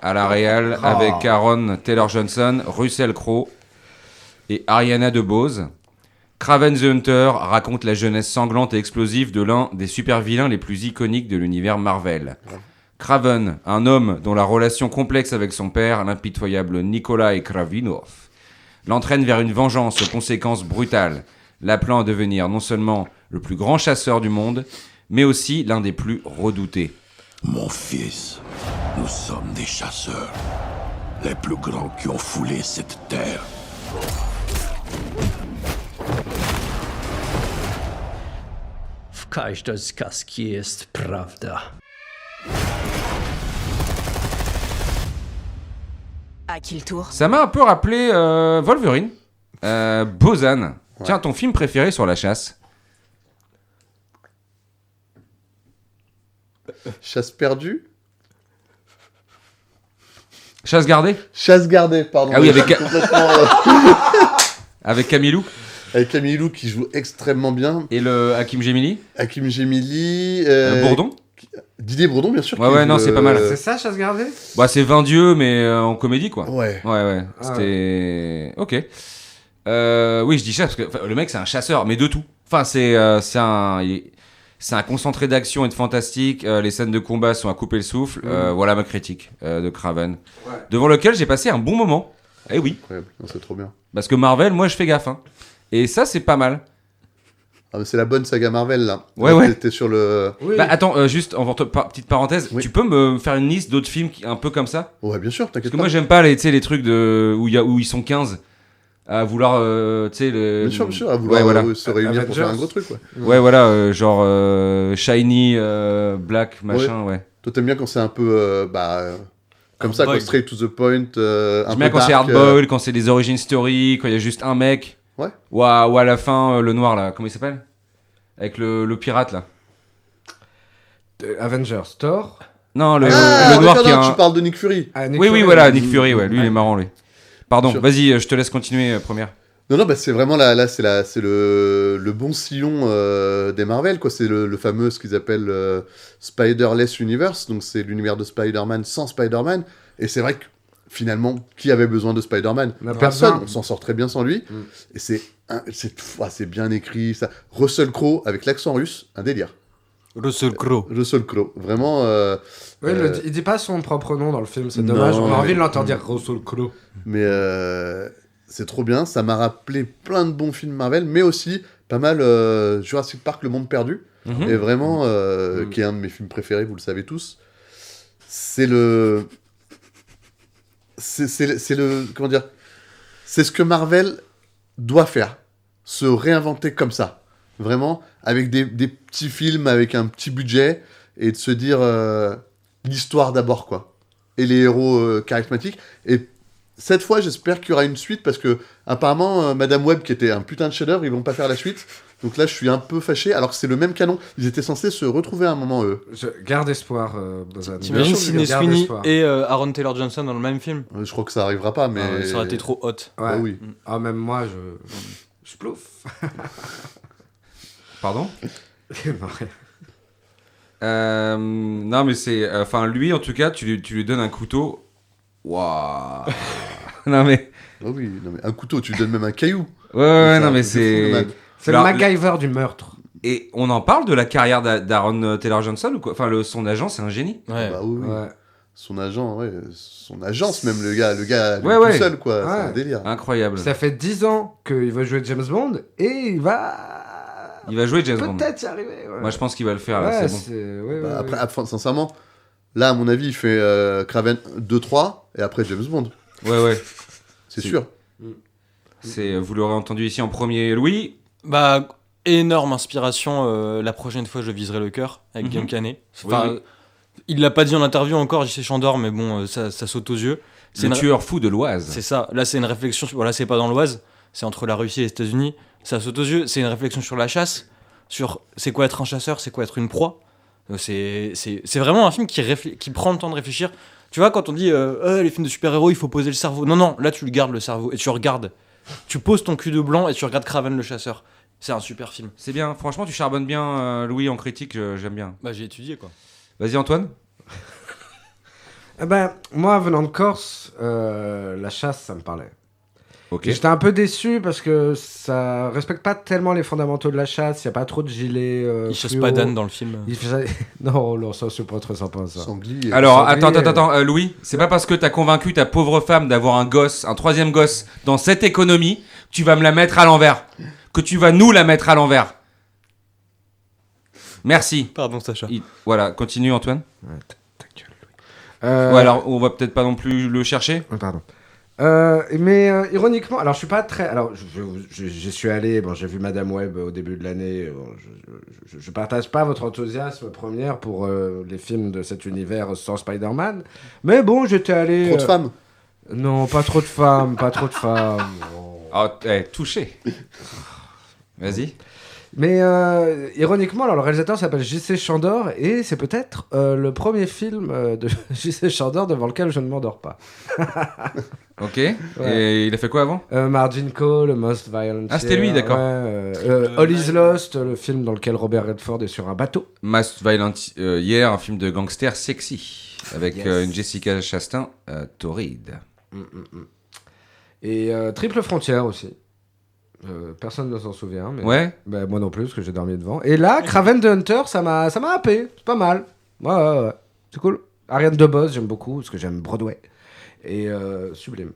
à la réal avec Aaron Taylor-Johnson, Russell Crowe et Ariana DeBose. Craven the Hunter raconte la jeunesse sanglante et explosive de l'un des super-vilains les plus iconiques de l'univers Marvel. Craven, un homme dont la relation complexe avec son père, l'impitoyable Nikolai Kravinov, l'entraîne vers une vengeance aux conséquences brutales, l'appelant à devenir non seulement le plus grand chasseur du monde, mais aussi l'un des plus redoutés. Mon fils, nous sommes des chasseurs, les plus grands qui ont foulé cette terre. W każdej z kaski jest prawda. À qui le tour ? Ça m'a un peu rappelé Wolverine. Bozan. Tiens, ton film préféré sur la chasse ? Chasse perdue. Chasse gardée ? Chasse gardée, pardon. Ah oui, avec Camilou. Avec Camilou qui joue extrêmement bien. Et le Hakim Gemili. Hakim Gemili. Bourdon. Didier Bourdon, bien sûr. Ouais, non, c'est pas mal. C'est ça, Chasse gardée ? Bah, c'est 20 dieux, mais en comédie, quoi. Ouais. C'était... Ok. Oui, je dis chasse, parce que le mec, c'est un chasseur, mais de tout. Enfin, c'est un concentré d'action et de fantastique. Les scènes de combat sont à couper le souffle. Voilà ma critique de Craven. Ouais. Devant lequel j'ai passé un bon moment. Eh oui. Incroyable. Non, c'est trop bien. Parce que Marvel, moi, je fais gaffe. Hein. Et ça, c'est pas mal. Ah, mais c'est la bonne saga Marvel, là. Ouais. T'es sur le... Oui. Bah, attends, juste, petite parenthèse. Oui. Tu peux me faire une liste d'autres films un peu comme ça ? Ouais, bien sûr, t'inquiète pas. Parce que moi, j'aime pas les trucs où ils sont 15 à vouloir, tu sais... Bien sûr, à vouloir se réunir pour faire un gros truc, ouais. Ouais, voilà, genre Shiny, Black, machin, ouais. Toi, t'aimes bien quand c'est un peu, comme ça, quoi, straight to the point, J'aime bien quand c'est hardboiled, quand c'est des origin story, quand il y a juste un mec. Ouais. Ou à la fin, le noir, là, comment il s'appelle ? Avec le pirate, là. Avengers, Thor. Non, le noir qui est tu parles de Nick Fury. Oui, voilà, Nick Fury, ouais, lui, il est marrant, lui. Pardon, Sûr. vas-y, je te laisse continuer, première. Non, bah c'est vraiment c'est le bon sillon des Marvel, quoi. C'est le fameux, ce qu'ils appellent Spider-less Universe, donc c'est l'univers de Spider-Man sans Spider-Man. Et c'est vrai que finalement, qui avait besoin de Spider-Man ? Personne, on s'en sort très bien sans lui. Et c'est bien écrit, ça. Russell Crowe avec l'accent russe, un délire. Russell Crowe, vraiment. Il dit pas son propre nom dans le film, c'est dommage. On a envie de l'entendre dire Russell Crowe. Mais c'est trop bien, ça m'a rappelé plein de bons films Marvel, mais aussi pas mal Jurassic Park, Le Monde Perdu, et vraiment, qui est un de mes films préférés, vous le savez tous. C'est le... Comment dire ? C'est ce que Marvel doit faire, se réinventer comme ça. Vraiment, avec des petits films, avec un petit budget, et de se dire l'histoire d'abord, quoi. Et les héros charismatiques. Et cette fois, j'espère qu'il y aura une suite, parce que apparemment, Madame Web, qui était un putain de chef-d'œuvre, ils vont pas faire la suite. Donc là, je suis un peu fâché, alors que c'est le même canon. Ils étaient censés se retrouver à un moment, eux. Je garde espoir, Bozan. T'imagines Sidney Sweeney et Aaron Taylor Johnson dans le même film ? Je crois que ça arrivera pas, mais... ça aurait été trop hot. Ouais. Ah oui. Ah, même moi, je plouffe. Pardon ? Non, mais c'est... Enfin, lui, en tout cas, tu lui donnes un couteau. Waouh. Non, mais... Ah oui, non, mais un couteau, tu lui donnes même un caillou. Ouais, non, mais c'est... C'est le MacGyver du meurtre. Et on en parle de la carrière d'Aaron Taylor Johnson ou quoi ? Enfin, son agent, c'est un génie. Ouais. Bah oui. Ouais. Son agent, son agence même, le gars Ouais. tout seul, quoi. Ouais. C'est un délire. Incroyable. Ça fait 10 ans qu'il veut jouer James Bond et il va jouer James Bond. peut-être y arriver. Ouais. Moi, je pense qu'il va le faire, là, c'est bon. Bah, après, sincèrement, là, à mon avis, il fait Kraven 2-3 et après James Bond. Ouais. C'est sûr. Vous l'aurez entendu ici en premier, Louis. Bah, énorme inspiration. La prochaine fois, je viserai le cœur avec Guillaume Canet. Enfin, Oui. il l'a pas dit en interview encore, J.C. Chandor, mais bon, ça saute aux yeux. C'est le tueur fou de l'Oise. C'est ça. Là, c'est une réflexion. Voilà, c'est pas dans l'Oise, c'est entre la Russie et les États-Unis. Ça saute aux yeux. C'est une réflexion sur la chasse, sur c'est quoi être un chasseur, c'est quoi être une proie. C'est vraiment un film qui prend le temps de réfléchir. Tu vois, quand on dit les films de super-héros, il faut poser le cerveau. Non, là, tu le gardes le cerveau et tu regardes. Tu poses ton cul de blanc et tu regardes Kraven le chasseur. C'est un super film. C'est bien. Franchement, tu charbonnes bien, Louis, en critique. J'aime bien. Bah, j'ai étudié, quoi. Vas-y, Antoine. Moi, venant de Corse, la chasse, ça me parlait. Ok. Et j'étais un peu déçu parce que ça respecte pas tellement les fondamentaux de la chasse. Il y a pas trop de gilets. Il chasse pas d'âne dans le film. Non, ça c'est pas très sympa ça. Sanglier. Alors, attends, Louis, c'est pas parce que t'as convaincu ta pauvre femme d'avoir un troisième gosse dans cette économie, que tu vas me la mettre à l'envers. Que tu vas nous la mettre à l'envers. Merci. Pardon, Sacha. Voilà, continue, Antoine. Ouais, ta gueule, Louis. Ouais, alors, on va peut-être pas non plus le chercher. Pardon. Mais ironiquement, alors je suis pas très. Alors j'y suis allé, j'ai vu Madame Web au début de l'année. Je partage pas votre enthousiasme première pour les films de cet univers sans Spider-Man. Mais bon, j'étais allé. Trop de femmes. Non, pas trop de femmes, pas trop de femmes. Oh, touché. Vas-y. Mais ironiquement, alors le réalisateur s'appelle J.C. Chandor et c'est peut-être le premier film de J.C. Chandor devant lequel je ne m'endors pas. Ok. Ouais. Et il a fait quoi avant Margin Call, Most Violent. Ah, c'était lui, d'accord. All is Lost, le film dans lequel Robert Redford est sur un bateau. Most Violent Year, un film de gangster sexy avec une Jessica Chastain torride. Et Triple Frontière aussi. Personne ne s'en souvient. Mais ouais. Moi non plus, parce que j'ai dormi devant. Et là, Kraven the Hunter, ça m'a happé. C'est pas mal. Ouais. C'est cool. Ariane DeBose, j'aime beaucoup, parce que j'aime Broadway. Et sublime.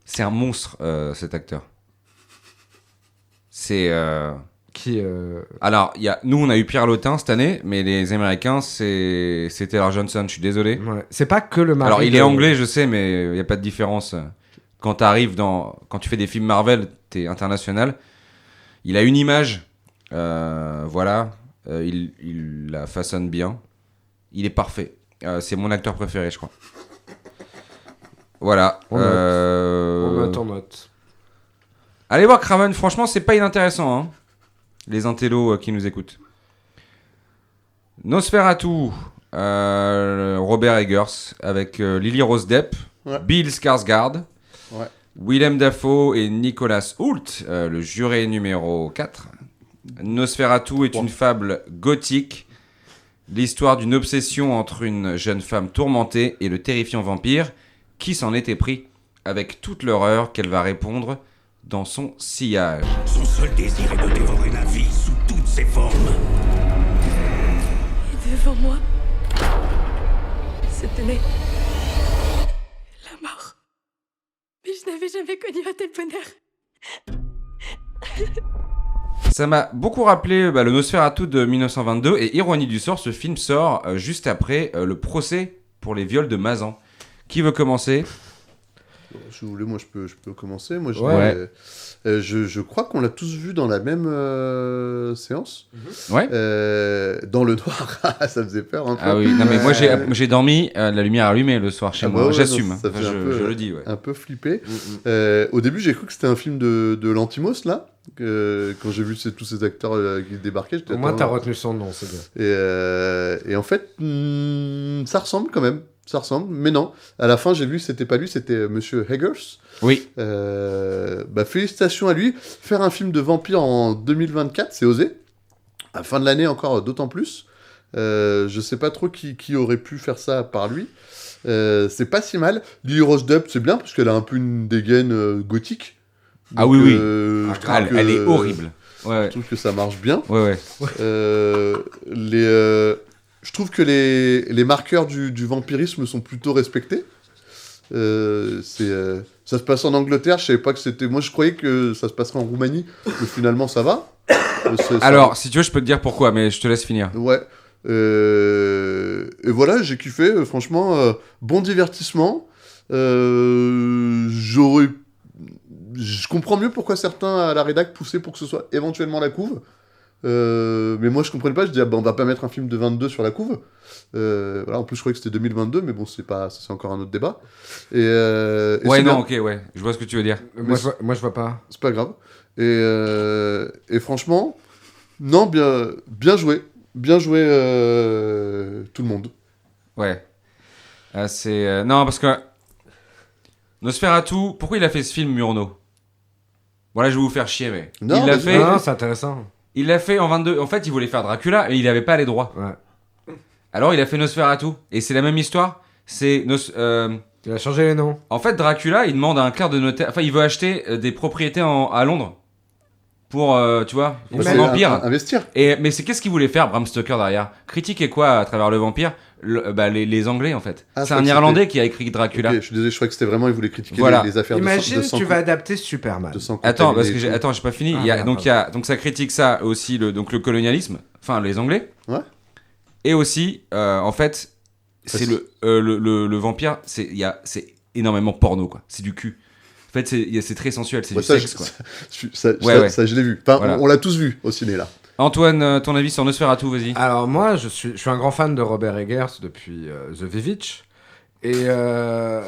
C'est un monstre, cet acteur. C'est... Qui Alors, nous, on a eu Pierre Lotin cette année, mais les Américains, c'est Taylor Johnson, je suis désolé. Ouais. C'est pas que le mari. Alors, il est anglais, je sais, mais il n'y a pas de différence. Quand tu fais des films Marvel, t'es international. Il a une image, voilà, il la façonne bien. Il est parfait. C'est mon acteur préféré, je crois. Voilà. On note. Allez voir Kraven, franchement, c'est pas inintéressant, hein. Les intellos qui nous écoutent. Nosferatu, Robert Eggers, avec Lily Rose Depp, Bill Skarsgård, Willem Dafoe et Nicolas Hoult, le juré numéro 4. Nosferatu est une fable gothique, l'histoire d'une obsession entre une jeune femme tourmentée et le terrifiant vampire qui s'en était pris, avec toute l'horreur qu'elle va répondre dans son sillage. Son seul désir est de dévorer la vie sous toutes ses formes. Et devant moi, se tenait la mort. Mais je n'avais jamais connu un tel bonheur. Ça m'a beaucoup rappelé le Nosferatu de 1922, et ironie du sort, ce film sort juste après le procès pour les viols de Mazan. Qui veut commencer ? Si vous voulez, moi je peux commencer. Moi, je crois qu'on l'a tous vu dans la même séance. Ouais. Dans le noir, ça faisait peur un peu. Ah oui, non mais moi j'ai dormi la lumière allumée le soir chez moi. Ouais, J'assume. non, ça fait Je le dis. Ouais. Un peu flippé. Au début, j'ai cru que c'était un film de Lanthimos là. Quand j'ai vu tous ces acteurs qui débarquaient, j'étais au moins t'as retenu son nom, c'est bien. Et en fait, ça ressemble quand même. Ça ressemble, mais non. À la fin, j'ai vu que c'était pas lui, c'était Monsieur Eggers. Oui. Félicitations à lui. Faire un film de vampire en 2024, c'est osé. À la fin de l'année, encore d'autant plus. Je sais pas trop qui aurait pu faire ça par lui. C'est pas si mal. Lily Rose Depp, c'est bien, parce qu'elle a un peu une dégaine gothique. Ah donc, oui. Elle est horrible. Ouais. Je trouve que ça marche bien. Ouais. Je trouve que les marqueurs du vampirisme sont plutôt respectés. Ça se passe en Angleterre, je savais pas que c'était... Moi, je croyais que ça se passerait en Roumanie, mais finalement, ça va. Alors, si tu veux, je peux te dire pourquoi, mais je te laisse finir. Ouais. Et voilà, j'ai kiffé. Franchement, bon divertissement. Je comprends mieux pourquoi certains à la rédac poussaient pour que ce soit éventuellement la couve. Mais moi je comprenais pas, je dis on va pas mettre un film de 22 sur la couve. Voilà, en plus je croyais que c'était 2022, mais bon c'est encore un autre débat. Ok, je vois ce que tu veux dire. Moi je vois pas. C'est pas grave. Et franchement, non, bien joué tout le monde. Ouais. Non, parce que Nosferatu, pourquoi il a fait ce film, Murnau ? Voilà, je vais vous faire chier, mais non, c'est intéressant. Il l'a fait en 22. En fait, il voulait faire Dracula et il avait pas les droits. Ouais. Alors, il a fait Nosferatu et c'est la même histoire. Il a changé les noms. En fait, Dracula, il demande à un clerc de notaire. Enfin, il veut acheter des propriétés à Londres pour, tu vois, pour son empire. Investir. Mais qu'est-ce qu'il voulait faire, Bram Stoker, derrière ? Critiquer quoi à travers le vampire ? Les Anglais, en fait. C'est un Irlandais qui a écrit Dracula. Okay, je suis désolé, je croyais que c'était vraiment, il voulait critiquer les affaires Imagine, de sang. tu vas adapter Superman. Attends, parce que j'ai pas fini. Donc ça critique ça aussi, le colonialisme, enfin les Anglais. Ouais. Et aussi, en fait, c'est le vampire, c'est énormément porno, quoi. C'est du cul. En fait, c'est très sensuel, c'est du sexe, quoi. Ça, je l'ai vu. Enfin, voilà. On l'a tous vu au ciné, là. Antoine, ton avis sur Nosferatu, vas-y. Alors moi, je suis un grand fan de Robert Eggers depuis The Vivitch. Et là,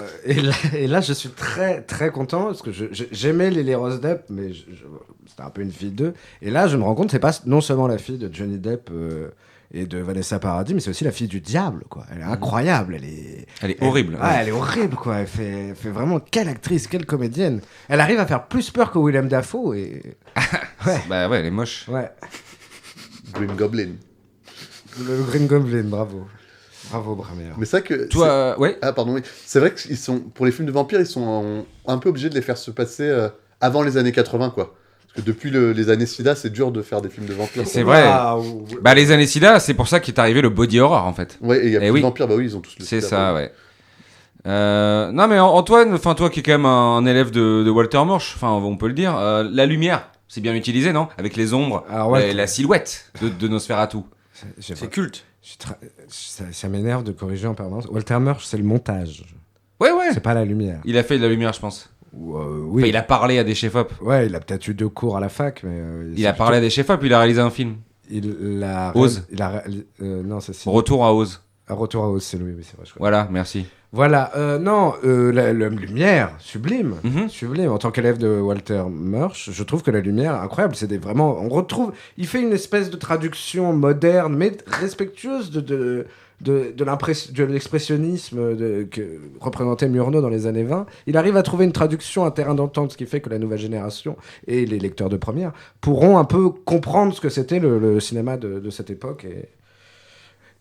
je suis très, très content, parce que j'aimais Lily Rose Depp, mais c'était un peu une fille d'eux. Et là, je me rends compte, c'est pas non seulement la fille de Johnny Depp et de Vanessa Paradis, mais c'est aussi la fille du diable, quoi. Elle est incroyable, elle est horrible. Elle est horrible, quoi. Elle fait vraiment quelle actrice, quelle comédienne. Elle arrive à faire plus peur que Willem Dafoe et... Bah ouais, elle est moche. Ouais. Green Goblin. Le Green Goblin, bravo. Bravo, Bramer. Mais ça que... Toi, ouais. Ah, pardon, oui. C'est vrai que pour les films de vampires, ils sont un peu obligés de les faire se passer avant les années 80, quoi. Parce que depuis les années SIDA, c'est dur de faire des films de vampires. C'est vrai. Bah, les années SIDA, c'est pour ça qu'est arrivé le body horror, en fait. Ouais, et il y a plus de vampires, bah oui, ils ont tous le SIDA. C'est ça, ouais. Non, mais Antoine, toi qui es quand même un élève de Walter Murch, enfin, on peut le dire, la lumière, c'est bien utilisé, non ? Avec les ombres, la silhouette de Nosferatu. C'est culte. Ça m'énerve de corriger en permanence. Walter Murch, c'est le montage. Ouais. C'est pas la lumière. Il a fait de la lumière, je pense. Oui. Enfin, il a parlé à des chefs-op. Ouais, il a peut-être eu 2 cours à la fac, mais... il a parlé à des chefs-op, il a réalisé un film. Oz. Non, c'est... Retour à Oz. Retour à Oz, c'est lui, oui, c'est vrai. Voilà, merci. Voilà, la lumière, sublime, sublime. En tant qu'élève de Walter Murch, je trouve que la lumière, incroyable, on retrouve, il fait une espèce de traduction moderne, mais respectueuse de de l'expressionnisme que représentait Murnau dans les années 20, il arrive à trouver une traduction, un terrain d'entente, ce qui fait que la nouvelle génération et les lecteurs de première pourront un peu comprendre ce que c'était le cinéma de cette époque. Et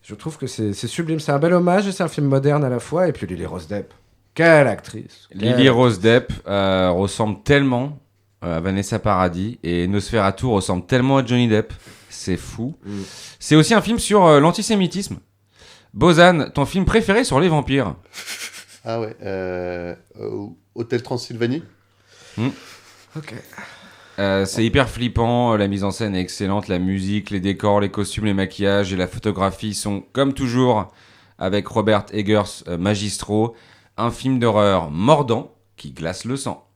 je trouve que c'est sublime. C'est un bel hommage et c'est un film moderne à la fois. Et puis Lily Rose Depp, quelle actrice! Lily Rose Depp ressemble tellement à Vanessa Paradis et Nosferatu ressemble tellement à Johnny Depp. C'est fou. C'est aussi un film sur l'antisémitisme. Bozan, ton film préféré sur les vampires? Ah ouais, Hôtel Transylvanie. Ok. C'est hyper flippant, la mise en scène est excellente, la musique, les décors, les costumes, les maquillages et la photographie sont, comme toujours, avec Robert Eggers, magistraux, un film d'horreur mordant qui glace le sang.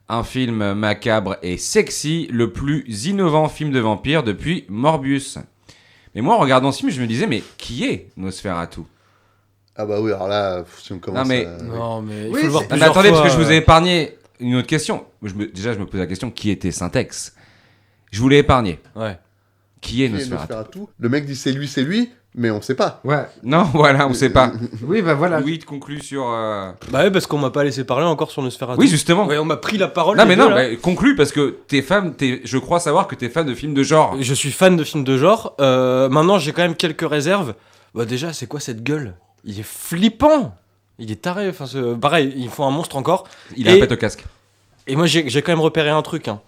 Un film macabre et sexy, le plus innovant film de vampire depuis Morbius. Mais moi, en regardant ce film, je me disais, mais qui est Nosferatu? Ah bah oui, alors là, si on commence Non, mais il Oui, faut le voir c'est- plusieurs Attendez, fois, parce que je vous ai épargné une autre question. Déjà, je me pose la question, qui était Syntex? Je vous l'ai épargné. Ouais. Qui est Qui est Nosferatu? Nosferatu. Le mec dit c'est lui, mais on sait pas. Ouais. Non, voilà, on sait pas. Oui, bah voilà. Louis te conclut sur... Bah ouais, parce qu'on m'a pas laissé parler encore sur Nosferatu. Oui, justement. Ouais, on m'a pris la parole. Non, les mais deux, non, là. mais conclue, parce que je crois savoir que t'es fan de films de genre. Je suis fan de films de genre. Maintenant, j'ai quand même quelques réserves. Bah déjà, c'est quoi cette gueule? Il est flippant. Il est taré. Enfin, pareil, ils font un monstre encore. Il a un pet au casque. Et moi, j'ai quand même repéré un truc. Hein.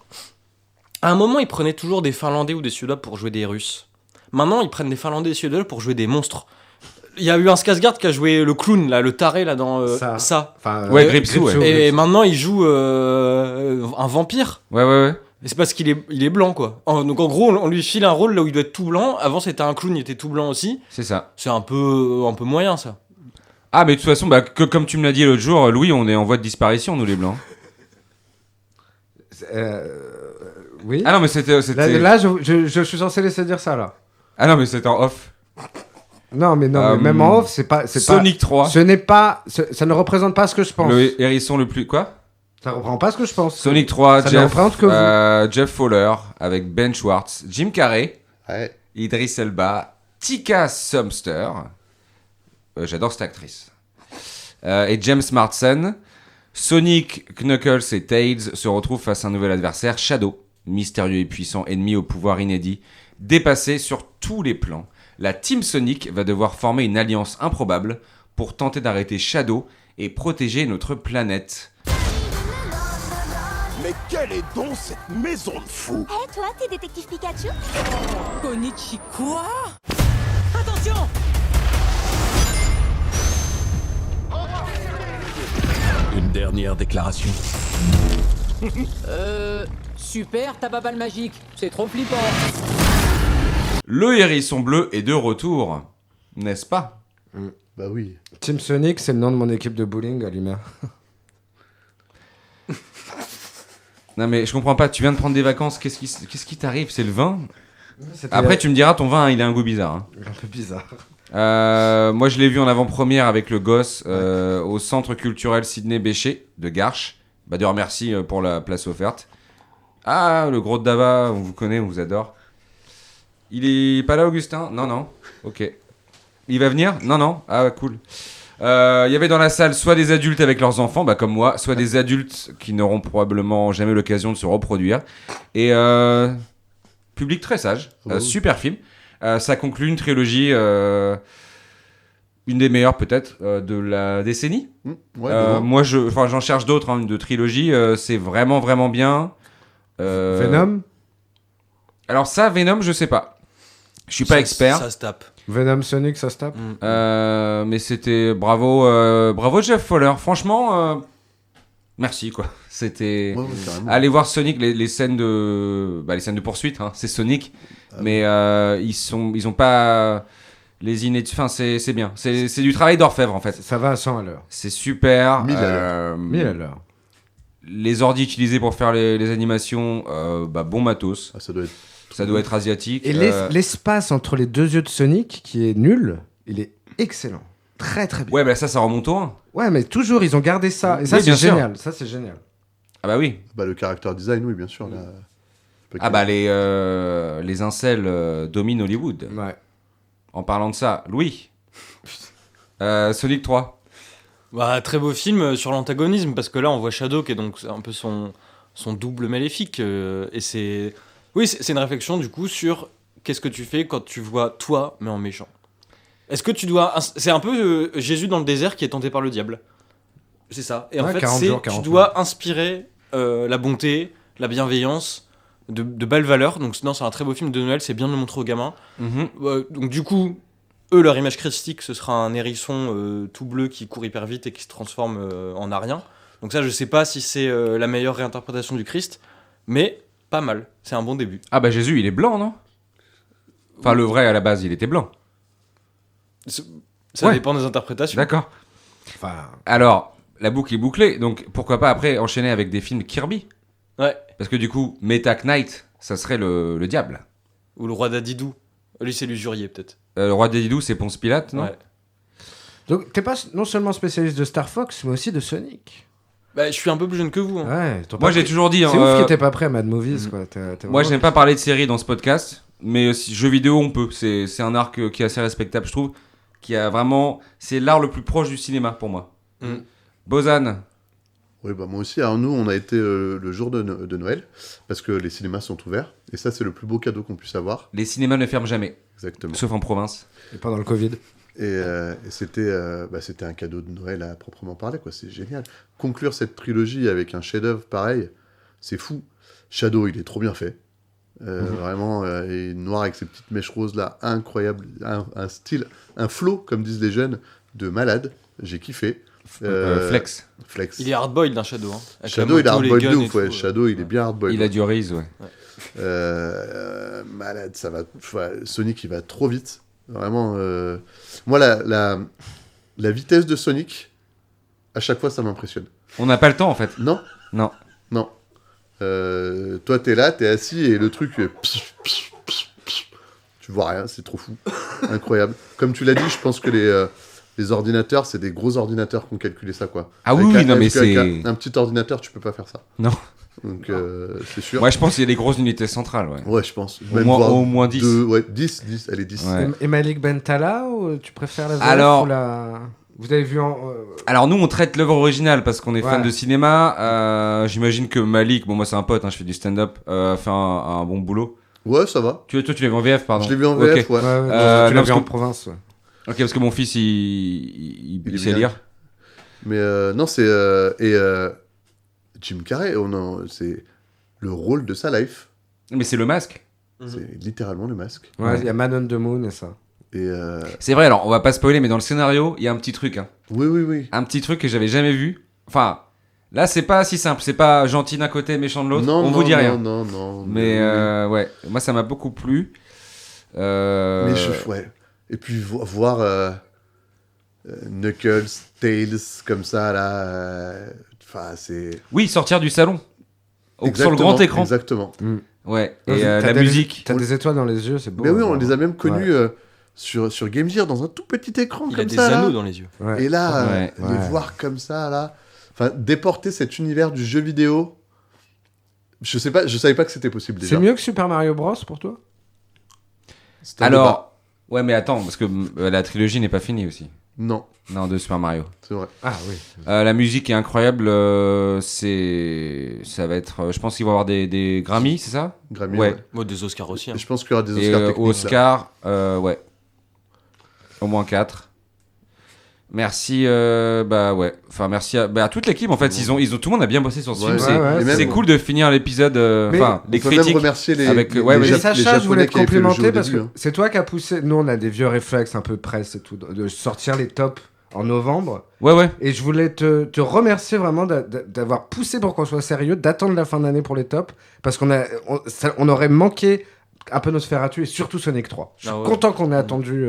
À un moment, ils prenaient toujours des Finlandais ou des Suédois pour jouer des Russes. Maintenant, ils prennent des Finlandais et des Suédois pour jouer des monstres. Il y a eu un Skarsgård qui a joué le clown, là, le taré, là, dans ça. Enfin, Ouais, Gripsou, ouais. Et maintenant, il joue un vampire. Ouais. Et c'est parce qu'il est blanc, quoi. Donc en gros, on lui file un rôle là où il doit être tout blanc. Avant, c'était un clown, il était tout blanc aussi. C'est ça. C'est un peu moyen, ça. Ah, mais de toute façon, comme tu me l'as dit l'autre jour, Louis, on est en voie de disparition, nous les blancs. Oui. Ah non, mais c'était... Là, je suis censé laisser dire ça, là. Ah non, mais c'était en off. Non, mais même en off, c'est pas... Sonic 3. Ce n'est pas... Ça ne représente pas ce que je pense. Le hérisson le plus... Quoi? Ça reprend pas ce que je pense. Sonic 3, Ça ne représente que vous. Jeff Fowler, avec Ben Schwartz, Jim Carrey, Ouais. Idris Elba, Tika Sumster, j'adore cette actrice, et James Marsden. Sonic, Knuckles et Tails se retrouvent face à un nouvel adversaire, Shadow, mystérieux et puissant ennemi au pouvoir inédit. Dépassé sur tous les plans, la Team Sonic va devoir former une alliance improbable pour tenter d'arrêter Shadow et protéger notre planète. Mais quelle est donc cette maison de fous? Hé, toi, t'es détective Pikachu? Konichi quoi? Attention! Une dernière déclaration. Super, ta baballe magique. C'est trop flippant. Le hérisson bleu est de retour, n'est-ce pas? Bah oui. Team Sonic, c'est le nom de mon équipe de bowling à Lima. Non mais je comprends pas, tu viens de prendre des vacances, qu'est-ce qui t'arrive? C'est le vin? C'était Après tu me diras, ton vin il a un goût bizarre. Hein. un peu bizarre. Moi je l'ai vu en avant-première avec le gosse au centre culturel Sidney Bechet de Garches. Bah Dieu remercie pour la place offerte. Ah, le gros de Dava, on vous connaît, on vous adore. Il est pas là, Augustin? Non. Ok. Il va venir? Non. Ah, cool. Il y avait dans la salle soit des adultes avec leurs enfants, bah comme moi, soit des adultes qui n'auront probablement jamais l'occasion de se reproduire. Et public très sage. Super film. Ça conclut une trilogie, une des meilleures peut-être de la décennie. Moi, j'en cherche d'autres, hein, de trilogie. C'est vraiment, vraiment bien. Venom? Alors ça, Venom, je sais pas. Je suis pas expert. Ça se tape. Venom Sonic, ça se tape. Mais c'était bravo Jeff Fowler. Franchement, merci quoi. C'était. Allez voir Sonic, les scènes de poursuite. Hein, c'est Sonic, mais ils ont pas les inédits. Enfin, c'est bien. C'est du travail d'orfèvre en fait. Ça va à 100 à l'heure. C'est super. 1000 à l'heure. Les ordi utilisés pour faire les animations, bon matos. Ça doit être asiatique. Et l'espace entre les deux yeux de Sonic, qui est nul, il est excellent. Très très bien. Ouais, ça remonte au 1. Ouais, mais toujours, ils ont gardé ça. Et ça, Oui, c'est bien sûr. génial. Ça, c'est génial. Ah bah oui. Bah le character design, oui, bien sûr. Là. Ah bah les incels dominent Hollywood. Ouais. En parlant de ça, Louis, Sonic 3. Bah, très beau film sur l'antagonisme, parce que là, on voit Shadow, qui est donc un peu son double maléfique. Et c'est une réflexion, du coup, sur qu'est-ce que tu fais quand tu vois toi, mais en méchant. Est-ce que tu dois... C'est un peu Jésus dans le désert qui est tenté par le diable. C'est ça. Et en fait, tu dois inspirer la bonté, la bienveillance, de belles valeurs. Donc, non, c'est un très beau film de Noël, c'est bien de le montrer aux gamins. Donc, du coup... Eux, leur image christique, ce sera un hérisson tout bleu qui court hyper vite et qui se transforme en arien. Donc ça, je sais pas si c'est la meilleure réinterprétation du Christ, mais pas mal. C'est un bon début. Ah bah Jésus, il est blanc, non ? Enfin, le vrai, à la base, il était blanc. Ça dépend des interprétations. D'accord. Alors, la boucle est bouclée, donc pourquoi pas après enchaîner avec des films Kirby ? Ouais. Parce que du coup, Meta Knight, ça serait le diable. Ou le roi d'Adidou. Lui, c'est l'usurier, peut-être. Le roi d'Adidou, c'est Ponce Pilate, non ? Ouais. Donc, t'es pas non seulement spécialiste de Star Fox, mais aussi de Sonic. Bah, je suis un peu plus jeune que vous. Hein. Ouais, moi, j'ai toujours dit... C'est ouf que t'es pas prêt à Mad Movies, quoi. Moi, j'aime pas parler de séries dans ce podcast, mais jeux vidéo, on peut. C'est un art qui est assez respectable, je trouve. Qui a vraiment... C'est l'art le plus proche du cinéma, pour moi. Bozan. Oui, bah moi aussi. Alors nous, on a été le jour de Noël, parce que les cinémas sont ouverts, et ça, c'est le plus beau cadeau qu'on puisse avoir. Les cinémas ne ferment jamais. Exactement. Sauf en province. Et pendant le Covid. Et c'était un cadeau de Noël à proprement parler, quoi. C'est génial. Conclure cette trilogie avec un chef-d'œuvre pareil, c'est fou. Shadow, il est trop bien fait. Vraiment, et noir avec ses petites mèches roses là, incroyable. Un style, un flow, comme disent les jeunes, de malade. J'ai kiffé. Flex. Il est hardboiled d'un Shadow. Hein. Shadow, il est hardboiled de ouf, ouais. Shadow, il est bien hardboiled. Il a du riz, ouais. Malade, ça va. Sonic, il va trop vite. Vraiment. Moi, la vitesse de Sonic, à chaque fois, ça m'impressionne. On n'a pas le temps, en fait. Non. Toi, t'es là, t'es assis et le truc. Tu vois rien, c'est trop fou. Incroyable. Comme tu l'as dit, je pense que les ordinateurs, c'est des gros ordinateurs qui ont calculé ça, quoi. Ah oui, non, mais c'est... Un petit ordinateur, tu peux pas faire ça. Non. Donc, c'est sûr. Moi, je pense qu'il y a des grosses unités centrales, ouais. Ouais, je pense. Au moins 10. Ouais, 10, allez, 10. Ouais. Et Malik Bentala, ou tu préfères la VF ou la... Vous avez vu Alors, nous, on traite l'œuvre originale parce qu'on est fan de cinéma. J'imagine que Malik, bon, moi, c'est un pote, hein, je fais du stand-up, fait un bon boulot. Ouais, ça va. Toi, tu l'as vu en VF, pardon. Je l'ai vu en VF, okay. ouais. Tu l'as vu en province, ouais. Ok, parce que mon fils, il sait lire. Mais non, c'est... Jim Carrey, c'est le rôle de sa life. Mais c'est le masque. C'est littéralement le masque. Ouais, il y a Man on the Moon et ça. Et c'est vrai, alors on va pas spoiler, mais dans le scénario, il y a un petit truc. Hein. Oui. Un petit truc que j'avais jamais vu. Enfin, là, c'est pas si simple. C'est pas gentil d'un côté, méchant de l'autre. On vous dit rien. Non. Mais ouais, moi, ça m'a beaucoup plu. Mais ouais. Et puis voir Knuckles, Tails, comme ça, là... Enfin, c'est... Oui, sortir du salon. Sur le grand écran. Exactement. Ouais, et la musique. T'as des étoiles dans les yeux, c'est beau. Mais oui, on les a même connus sur Game Gear, dans un tout petit écran il comme ça. Il a des anneaux dans les yeux. Ouais. Et là, les voir comme ça, là... Enfin, déporter cet univers du jeu vidéo... Je savais pas que c'était possible, déjà. C'est mieux que Super Mario Bros, pour toi ? Alors... Ouais, mais attends, parce que la trilogie n'est pas finie aussi. Non, de Super Mario. C'est vrai. Ah oui. La musique est incroyable. Ça va être... je pense qu'il va y avoir des Grammy, c'est ça ? Grammy, ouais. Des Oscars aussi. Hein. Je pense qu'il y aura des Oscars techniques. Oscars, ouais. Au moins 4. Merci, merci à toute l'équipe. En fait, tout le monde a bien bossé sur ce film. C'est cool de finir l'épisode. Les critiques. Même remercier les. Mais Sacha, je voulais te complimenter parce que c'est toi qui as poussé. Nous, on a des vieux réflexes un peu presse et tout, de sortir les tops en novembre. Ouais. Et je voulais te remercier vraiment d'avoir poussé pour qu'on soit sérieux, d'attendre la fin d'année pour les tops, parce qu'on aurait manqué un peu Nosferatu et surtout Sonic 3. Je suis content qu'on ait attendu.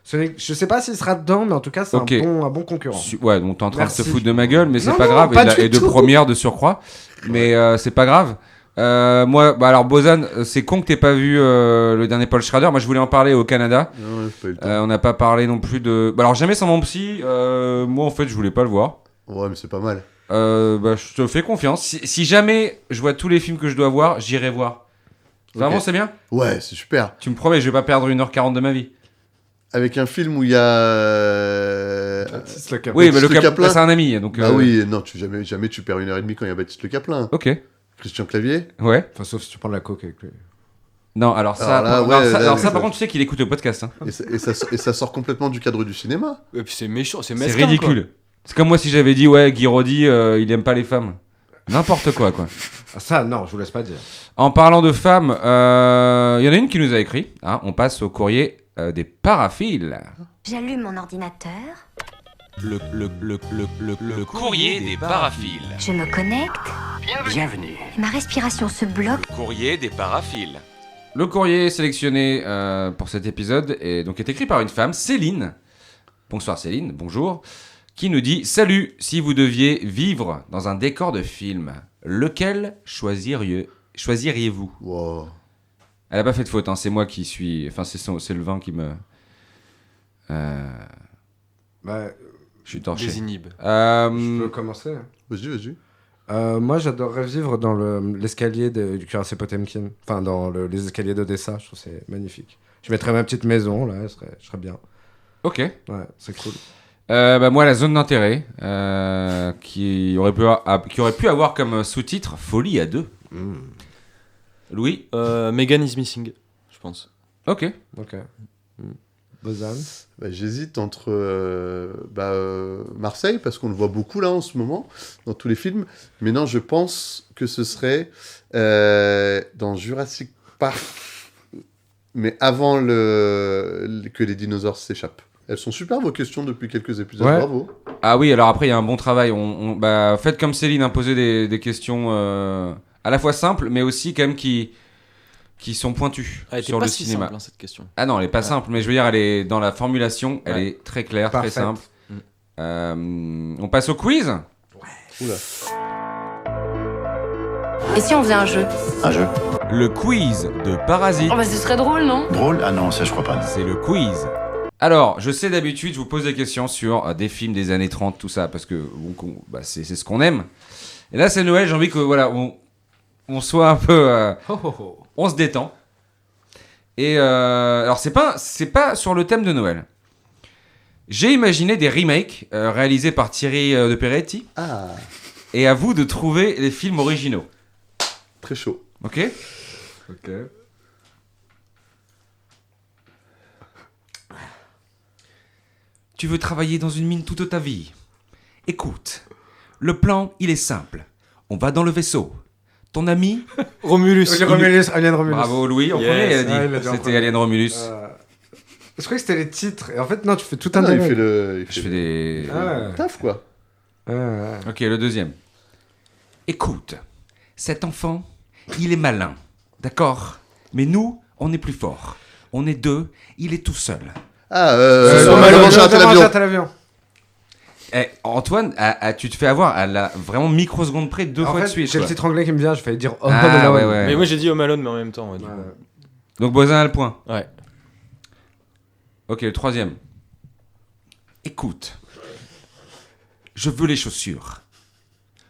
Sonic, je sais pas s'il sera dedans, mais en tout cas, c'est un bon concurrent. Ouais, donc t'es en train de te foutre de ma gueule, mais c'est non, pas grave. Pas et de première de surcroît. Mais c'est pas grave. Moi, alors Bozan, c'est con que t'aies pas vu le dernier Paul Schrader. Moi, je voulais en parler au Canada. On n'a pas parlé non plus de. Alors, Jamais sans mon psy. Moi, en fait, je voulais pas le voir. Ouais, mais c'est pas mal. Je te fais confiance. Si jamais je vois tous les films que je dois voir, j'irai voir. Vraiment, c'est bien ? Ouais, c'est super. Tu me promets, je vais pas perdre 1h40 de ma vie. avec un film où il y a... Baptiste Le Caplin. Oui, mais Baptiste Le Caplin. c'est un ami. Donc, Ah oui, non, jamais tu perds 1h30 quand il y a Baptiste Le Caplin. Ok. Christian Clavier. Ouais. Enfin, sauf si tu prends de la coke avec lui. Non, alors ça, par contre, tu sais qu'il écoute le podcast. Hein. Et ça sort complètement du cadre du cinéma. Et puis c'est méchant, c'est C'est mesquin, ridicule. quoi. C'est comme moi si j'avais dit, ouais, Guy Roddy, il aime pas les femmes. N'importe quoi. Ah, ça, non, je vous laisse pas dire. En parlant de femmes, il y en a une qui nous a écrit. Hein, on passe au courrier des paraphiles. J'allume mon ordinateur. Le courrier des paraphiles. Je me connecte. Bienvenue. Ma respiration se bloque. Courrier des paraphiles. Le courrier sélectionné pour cet épisode est écrit par une femme, Céline. Bonsoir Céline, bonjour. Qui nous dit « Salut, si vous deviez vivre dans un décor de film, lequel choisiriez-vous » Wow. Elle n'a pas fait de faute, hein, c'est moi qui suis... Enfin, c'est le vin qui me... Je suis torché. Désinhibe. Je peux commencer. Vas-y. Moi, j'adorerais vivre dans l'escalier du cuirassé Potemkin. Enfin, dans les escaliers d'Odessa. Je trouve que c'est magnifique. Je mettrais ma petite maison, là. Je serais bien. Ok. Ouais, c'est cool. Moi, la zone d'intérêt, qui aurait pu avoir comme sous-titre Folie à deux. Louis Megan is Missing, je pense. Ok. Bozan. J'hésite entre Marseille, parce qu'on le voit beaucoup là en ce moment, dans tous les films. Mais non, je pense que ce serait dans Jurassic Park, mais avant que les dinosaures s'échappent. Elles sont super vos questions depuis quelques épisodes, ouais. Bravo. Ah oui, alors après, il y a un bon travail. Faites comme Céline, poser des questions à la fois simples, mais aussi quand même qui sont pointues sur le cinéma. Simple, cette question. Ah non, elle est pas simple, mais je veux dire, elle est dans la formulation, elle est très claire, Parfaite. très simple. On passe au quiz. Oula. Et si on faisait un jeu? Un jeu. Le quiz de Parasite. Oh bah ce serait drôle, non? Drôle? Ah non, ça je crois pas. C'est le quiz. Alors, je sais d'habitude, je vous pose des questions sur des films des années 30, tout ça, parce que c'est ce qu'on aime. Et là, c'est Noël, j'ai envie que on soit un peu... On se détend. Et alors, c'est pas sur le thème de Noël. J'ai imaginé des remakes réalisés par Thierry de Peretti. Ah. Et à vous de trouver les films originaux. Très chaud. Ok. Tu veux travailler dans une mine toute ta vie. Écoute, le plan, il est simple. On va dans le vaisseau. Ton ami... Romulus. Alien Romulus. Bravo Louis, on connaît, il a dit. C'était Alien Romulus. Je croyais que c'était les titres. Et en fait, non, tu fais tout un il dialogue. Je fais des... Taf, quoi. Ok, le deuxième. Écoute, cet enfant, il est malin, d'accord? Mais nous, on est plus forts. On est deux, il est tout seul. Maman, j'ai raté l'avion. Antoine, tu te fais avoir à la vraiment microseconde près deux fois de suite. J'ai le titre anglais qui me vient, je fallait dire Home Alone. Ouais. Mais moi j'ai dit Home Alone, mais en même temps. Donc Bozin a le point. Ouais. Ok, le troisième. Écoute, je veux les chaussures.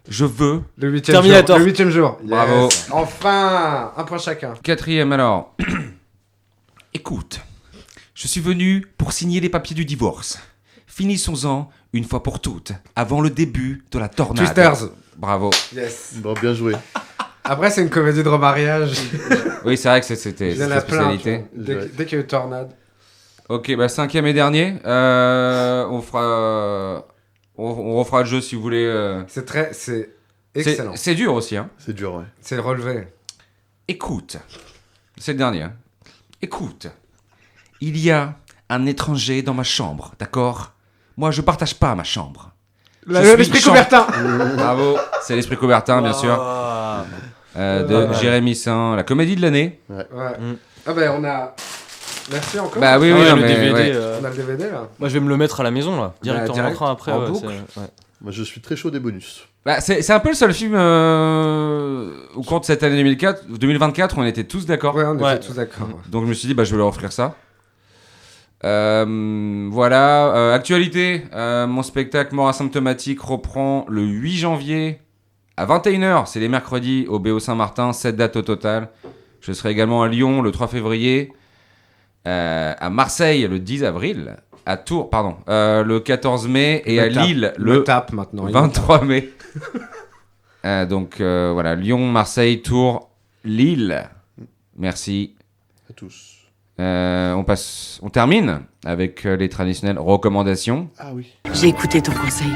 Je veux... Le 8e Terminator. jour. Le 8e jour. Yes. Bravo. Enfin, un point chacun. Quatrième alors. Écoute, je suis venu pour signer les papiers du divorce. Finissons-en une fois pour toutes, avant le début de la tornade. Twisters. Bravo. Yes. Bon, bien joué. Après, c'est une comédie de remariage. Oui, c'est vrai que c'était sa spécialité. Dès qu'il y a eu tornade. Ok, cinquième et dernier. On fera... On refera le jeu si vous voulez. C'est excellent. C'est dur aussi. Hein. C'est dur, ouais. C'est le relevé. Écoute. C'est le dernier. Hein. Écoute. Il y a un étranger dans ma chambre, d'accord? Moi, je partage pas ma chambre. L'esprit Coubertin. Bravo. C'est l'esprit Coubertin, bien sûr. De Jérémy Saint, la comédie de l'année. Ouais. Ah ben, on a... Merci encore. Bah oui, le mais DVD. On a le DVD là. Moi je vais me le mettre à la maison là, direct en direct, rentrant après. en boucle. Moi je suis très chaud des bonus. C'est un peu le seul film au cours de cette année 2024 où on était tous d'accord. Ouais, on était tous d'accord. Donc je me suis dit, je vais leur offrir ça. Voilà. Actualité, mon spectacle Mort asymptomatique reprend le 8 janvier à 21h. C'est les mercredis au BO Saint-Martin, 7 dates au total. Je serai également à Lyon le 3 février. à Marseille le 10 avril, à Tours, le 14 mai et à Lille le 23 mai. Donc voilà, Lyon, Marseille, Tours, Lille. Merci. À tous. On termine avec les traditionnelles recommandations. Ah oui. J'ai écouté ton conseil.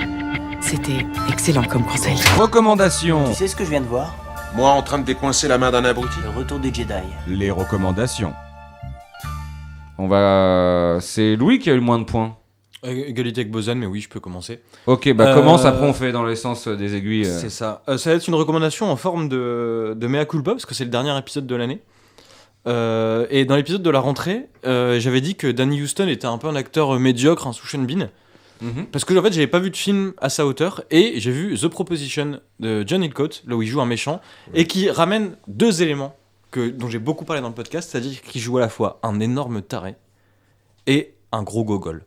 C'était excellent comme conseil. Recommandations. Tu sais ce que je viens de voir? Moi en train de décoincer la main d'un abruti. Le retour des Jedi. Les recommandations. C'est Louis qui a eu le moins de points. Égalité avec Bozan, mais oui, je peux commencer. Ok, commence, après on fait dans le sens des aiguilles. C'est ça. Ça va être une recommandation en forme de mea culpa, parce que c'est le dernier épisode de l'année. Et dans l'épisode de la rentrée, j'avais dit que Danny Huston était un peu un acteur médiocre, sous Sean Bean. Parce que en fait, j'avais pas vu de film à sa hauteur, et j'ai vu The Proposition de John Hillcoat, là où il joue un méchant, et qui ramène 2 éléments dont j'ai beaucoup parlé dans le podcast, c'est-à-dire qu'il joue à la fois un énorme taré et un gros gogol.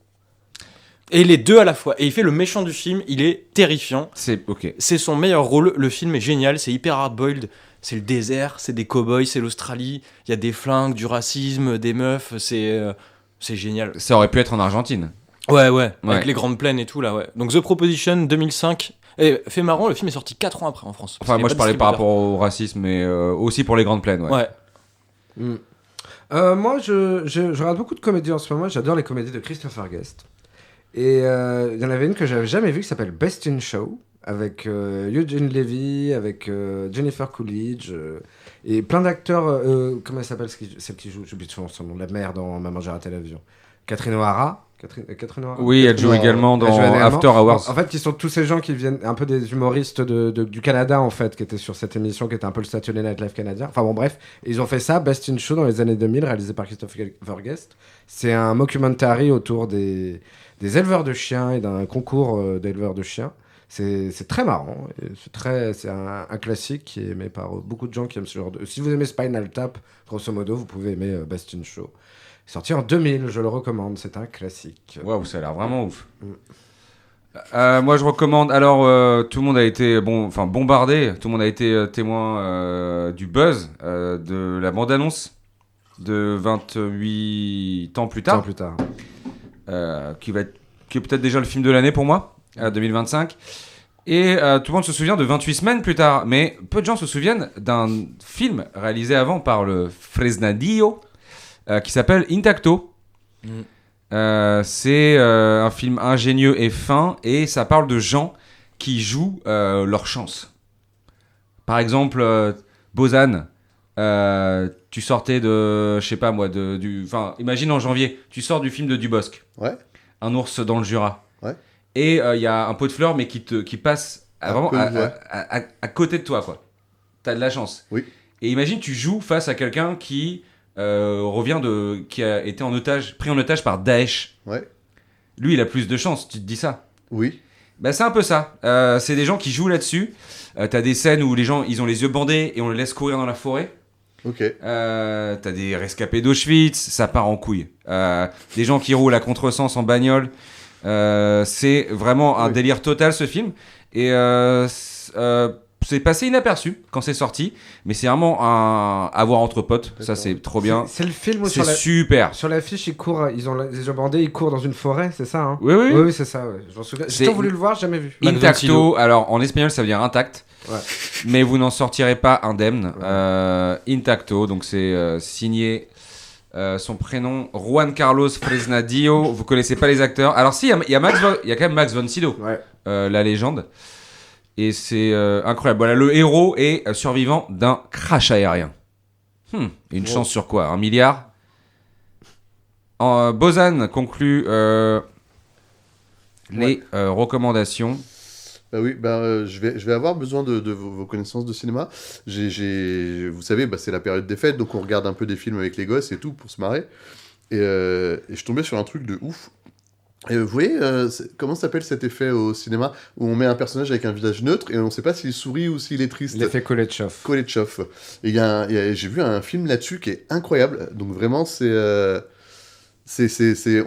Et les deux à la fois. Et il fait le méchant du film, il est terrifiant. C'est son meilleur rôle, le film est génial, c'est hyper hard-boiled. C'est le désert, c'est des cow-boys, c'est l'Australie, il y a des flingues, du racisme, des meufs, c'est génial. Ça aurait pu être en Argentine. Ouais, avec les grandes plaines et tout là, ouais. Donc The Proposition 2005. Et fait marrant, le film est sorti 4 ans après en France. Enfin, moi je parlais par rapport au racisme, mais aussi pour les grandes plaines, ouais. Moi, je regarde beaucoup de comédies en ce moment. J'adore les comédies de Christopher Guest. Et il y en avait une que j'avais jamais vue qui s'appelle Best in Show, avec Eugene Levy, avec Jennifer Coolidge, et plein d'acteurs. Comment elle s'appelle celle qui joue? J'oublie toujours son nom. La mère dans Maman j'ai raté l'avion. Catherine O'Hara. Oui, elle joue également dans After Hours. En fait, qui sont tous ces gens qui viennent un peu des humoristes du Canada, en fait, qui étaient sur cette émission, qui était un peu le Saturday Night Live canadien. Enfin bon, bref. Ils ont fait ça, Best in Show, dans les années 2000, réalisé par Christopher Guest. C'est un mockumentary autour des éleveurs de chiens et d'un concours d'éleveurs de chiens. C'est très marrant. C'est un classique qui est aimé par beaucoup de gens qui aiment ce genre de... Si vous aimez Spinal Tap, grosso modo, vous pouvez aimer Best in Show. Sorti en 2000, je le recommande, c'est un classique. Waouh, ça a l'air vraiment ouf. Moi, je recommande. Alors, tout le monde a été bombardé. Tout le monde a été témoin du buzz de la bande-annonce de 28 ans plus tard. Qui est peut-être déjà le film de l'année pour moi, 2025. Et tout le monde se souvient de 28 semaines plus tard. Mais peu de gens se souviennent d'un film réalisé avant par le Fresnadillo. Qui s'appelle Intacto. C'est un film ingénieux et fin, et ça parle de gens qui jouent leur chance. Par exemple, Bozan, tu sortais de, je sais pas moi, imagine en janvier, tu sors du film de Dubosc, Un ours dans le Jura, et il y a un pot de fleurs, mais qui passe vraiment à côté de toi, quoi. T'as de la chance. Oui. Et imagine, tu joues face à quelqu'un qui qui a été pris en otage par Daesh. Lui, il a plus de chance, tu te dis ça? Oui. Bah, c'est un peu ça. C'est des gens qui jouent là-dessus. T'as des scènes où les gens, ils ont les yeux bandés et on les laisse courir dans la forêt. T'as des rescapés d'Auschwitz, ça part en couille. Des gens qui roulent à contresens en bagnole. C'est vraiment un délire total, ce film. Et c'est passé inaperçu quand c'est sorti, mais c'est vraiment à voir entre potes. Ça, c'est trop bien. C'est le film où c'est super. Sur l'affiche, ils courent, ils ont les yeux bandés, ils courent dans une forêt, c'est ça, hein? Oui, c'est ça, ouais. Je m'en souviens. J'ai toujours voulu le voir, jamais vu. Intacto, alors en espagnol, ça veut dire intact. Mais vous n'en sortirez pas indemne. Intacto, donc c'est signé son prénom Juan Carlos Fresnadillo. Vous connaissez pas les acteurs. Alors si, il y a quand même Max von Sydow, la légende. Et c'est incroyable. Voilà, le héros est survivant d'un crash aérien. Une chance sur quoi? 1 milliard? Bozan conclut les recommandations. Bah oui, je vais avoir besoin de vos connaissances de cinéma. Vous savez, c'est la période des fêtes, donc on regarde un peu des films avec les gosses et tout pour se marrer. Et je tombais sur un truc de ouf. Et vous voyez, comment s'appelle cet effet au cinéma où on met un personnage avec un visage neutre et on ne sait pas s'il sourit ou s'il est triste? L'effet Koletchov. Et j'ai vu un film là-dessus qui est incroyable. Donc vraiment, on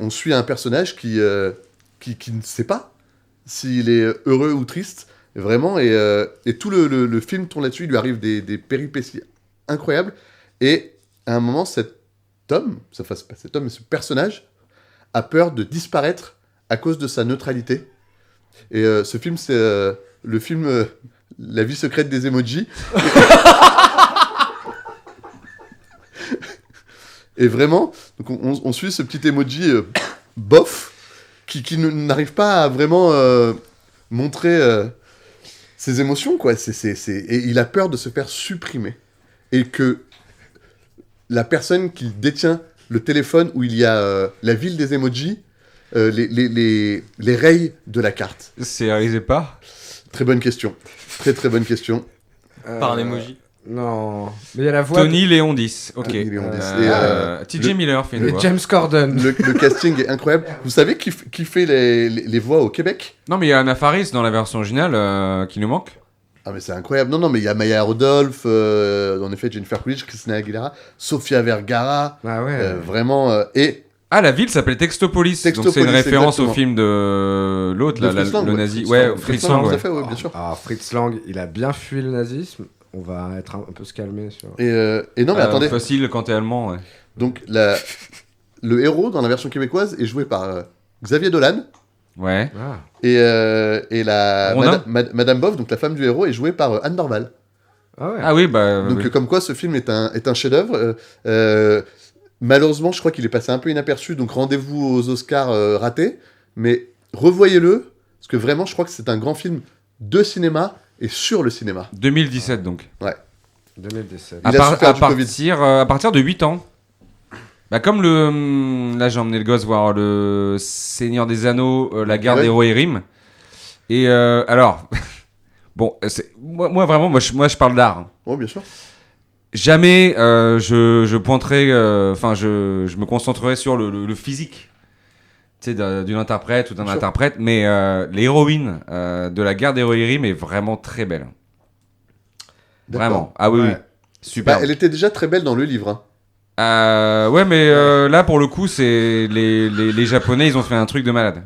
suit un personnage qui ne sait pas s'il est heureux ou triste. Vraiment, et tout le film tourne là-dessus. Il lui arrive des péripéties incroyables. Et à un moment, Tom, enfin c'est pas cet homme, mais ce personnage a peur de disparaître à cause de sa neutralité. Et ce film, c'est le film La vie secrète des emojis. Et vraiment, donc on suit ce petit emoji bof qui n'arrive pas à vraiment montrer ses émotions, quoi. Et il a peur de se faire supprimer. Et que la personne qui détient le téléphone où il y a la ville des emojis, les raye de la carte. C'est réalisé par Très bonne question. Très très bonne question. Par un emoji. Non. Mais il y a la voix. Tony Léondis. Ok. Tony Léondis. TJ Miller fait une voix. James Corden. Le casting est incroyable. Vous savez qui fait les voix au Québec? Non, mais il y a Anna Faris dans la version originale qui nous manque. Ah, mais c'est incroyable. Non, mais il y a Maya Rudolph, en effet, Jennifer Coolidge, Christina Aguilera, Sofia Vergara. Ah ouais. Vraiment. Et. Ah, la ville s'appelle Textopolis. Donc c'est une référence au film de l'autre, le nazi. Ouais, Fritz Lang. Tout à fait, ouais, bien sûr. Ah, Fritz Lang, il a bien fui le nazisme. On va être un peu se calmer sur. Et non, mais attendez. Facile quand t'es allemand, ouais. Donc, le héros dans la version québécoise est joué par Xavier Dolan. Ouais. Ah. Et la Madame Boff, donc la femme du héros, est jouée par Anne Dorval. Ah ouais. Ah oui, bah. Donc, oui. comme quoi, ce film est un chef-d'œuvre. Malheureusement, je crois qu'il est passé un peu inaperçu, donc rendez-vous aux Oscars ratés. Mais revoyez-le, parce que vraiment, je crois que c'est un grand film de cinéma et sur le cinéma. 2017 donc. Ouais. 2017. À partir de 8 ans. Bah comme là j'ai emmené le gosse voir le Seigneur des Anneaux, la guerre des Rohirrim. Et alors bon, moi vraiment moi je parle d'art. Oh bien sûr. Jamais je pointerai je me concentrerai sur le physique. Tu sais, d'une interprète ou d'un interprète, mais l'héroïne de la guerre des Rohirrim est vraiment très belle. Vraiment. Ah oui, oui. Super. Bah, elle était déjà très belle dans le livre. Ouais, mais là, pour le coup, c'est les Japonais, ils ont fait un truc de malade.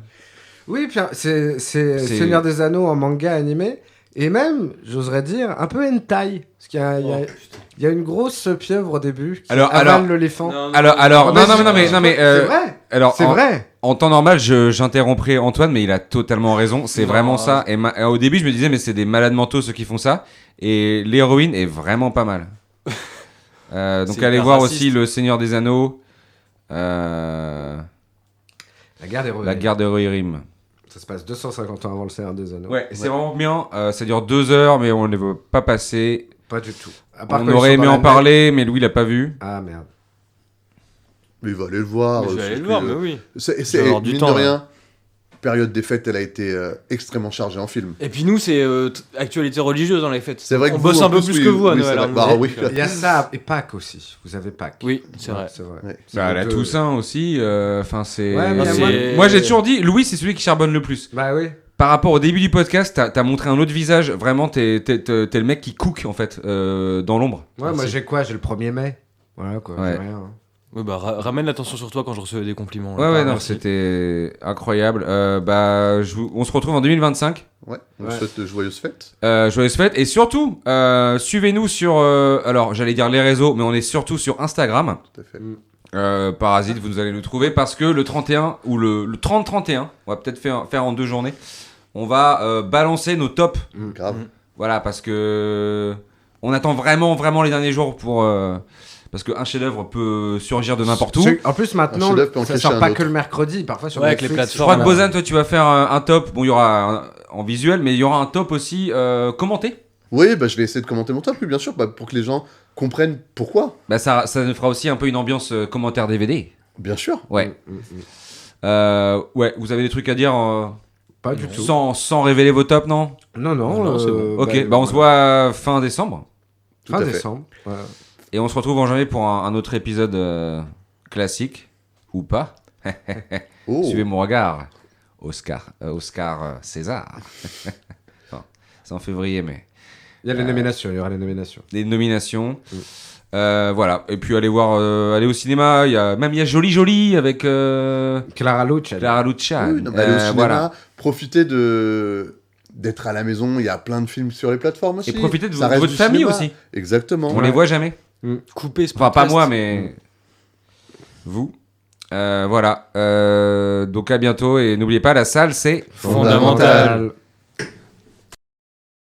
Oui, puis c'est Seigneur des Anneaux en manga animé, et même, j'oserais dire, un peu hentai. Parce qu'il y a une grosse pieuvre au début qui avale l'éléphant. Alors, non, mais c'est vrai. Alors, c'est vrai. En temps normal, j'interromprai Antoine, mais il a totalement raison. C'est vraiment ça. Et au début, je me disais, mais c'est des malades mentaux ceux qui font ça. Et l'héroïne est vraiment pas mal. Donc allez voir aussi Le Seigneur des Anneaux. La guerre des Rohirrim. Ça se passe 250 ans avant Le Seigneur des Anneaux. Ouais, c'est vraiment bien. Ça dure 2 heures, mais on ne les veut pas passer. Pas du tout. On aurait aimé en parler, mais Louis l'a pas vu. Ah merde. Mais il va aller le voir. Je vais aller le voir, mais oui. C'est mine de rien. Période des fêtes, elle a été extrêmement chargée en film. Et puis nous, c'est actualité religieuse dans les fêtes. C'est vrai que on bosse un peu plus que vous à Noël. Il y a ça et Pâques aussi. Vous avez Pâques. Oui, c'est vrai. Ouais. Bah, la Toussaint aussi. C'est. Ouais, moi, j'ai toujours dit, Louis, c'est celui qui charbonne le plus. Bah oui. Par rapport au début du podcast, t'as montré un autre visage. Vraiment, t'es le mec qui cook en fait dans l'ombre. Ouais, moi j'ai quoi? J'ai le 1er mai. Voilà quoi. Ouais. J'ai rien. Oui, bah ramène l'attention sur toi quand je recevais des compliments. Ouais, non, c'était incroyable. On se retrouve en 2025. Ouais, on souhaite de joyeuses fêtes. Joyeuses fêtes. Et surtout, suivez-nous sur, alors j'allais dire les réseaux, mais on est surtout sur Instagram. Tout à fait. Parasite, vous allez nous trouver parce que le 31 ou le 30-31, on va peut-être faire en 2 journées, on va balancer nos tops. Grave. Voilà, parce que on attend vraiment les derniers jours pour... Parce qu'un chef-d'œuvre peut surgir de n'importe où. En plus, maintenant, ça sort pas que le mercredi, parfois sur avec les plateformes. Je crois que Bozan, toi, tu vas faire un top. Bon, il y aura en visuel, mais il y aura un top aussi commenté. Oui, bah, je vais essayer de commenter mon top, oui, bien sûr, pour que les gens comprennent pourquoi. Bah, ça nous fera aussi un peu une ambiance commentaire DVD. Bien sûr. Ouais. Ouais, vous avez des trucs à dire Pas du tout. Sans révéler vos tops, non? Non, c'est bon. Ok, on se voit fin décembre. Fin décembre. Voilà. Et on se retrouve en janvier pour un autre épisode classique, ou pas. Suivez mon regard. Oscar César. Enfin, c'est en février, mais... Il y a les nominations, il y aura les nominations. Les nominations. Voilà. Et puis allez au cinéma. Il y a Jolie Jolie avec... Clara Luciani. Oui, allez au cinéma, voilà. Profitez d'être à la maison. Il y a plein de films sur les plateformes aussi. Et profitez de votre famille aussi. Exactement. On les voit jamais. Couper Enfin, pas moi, mais... vous. Voilà. Donc à bientôt et n'oubliez pas, la salle c'est fondamental.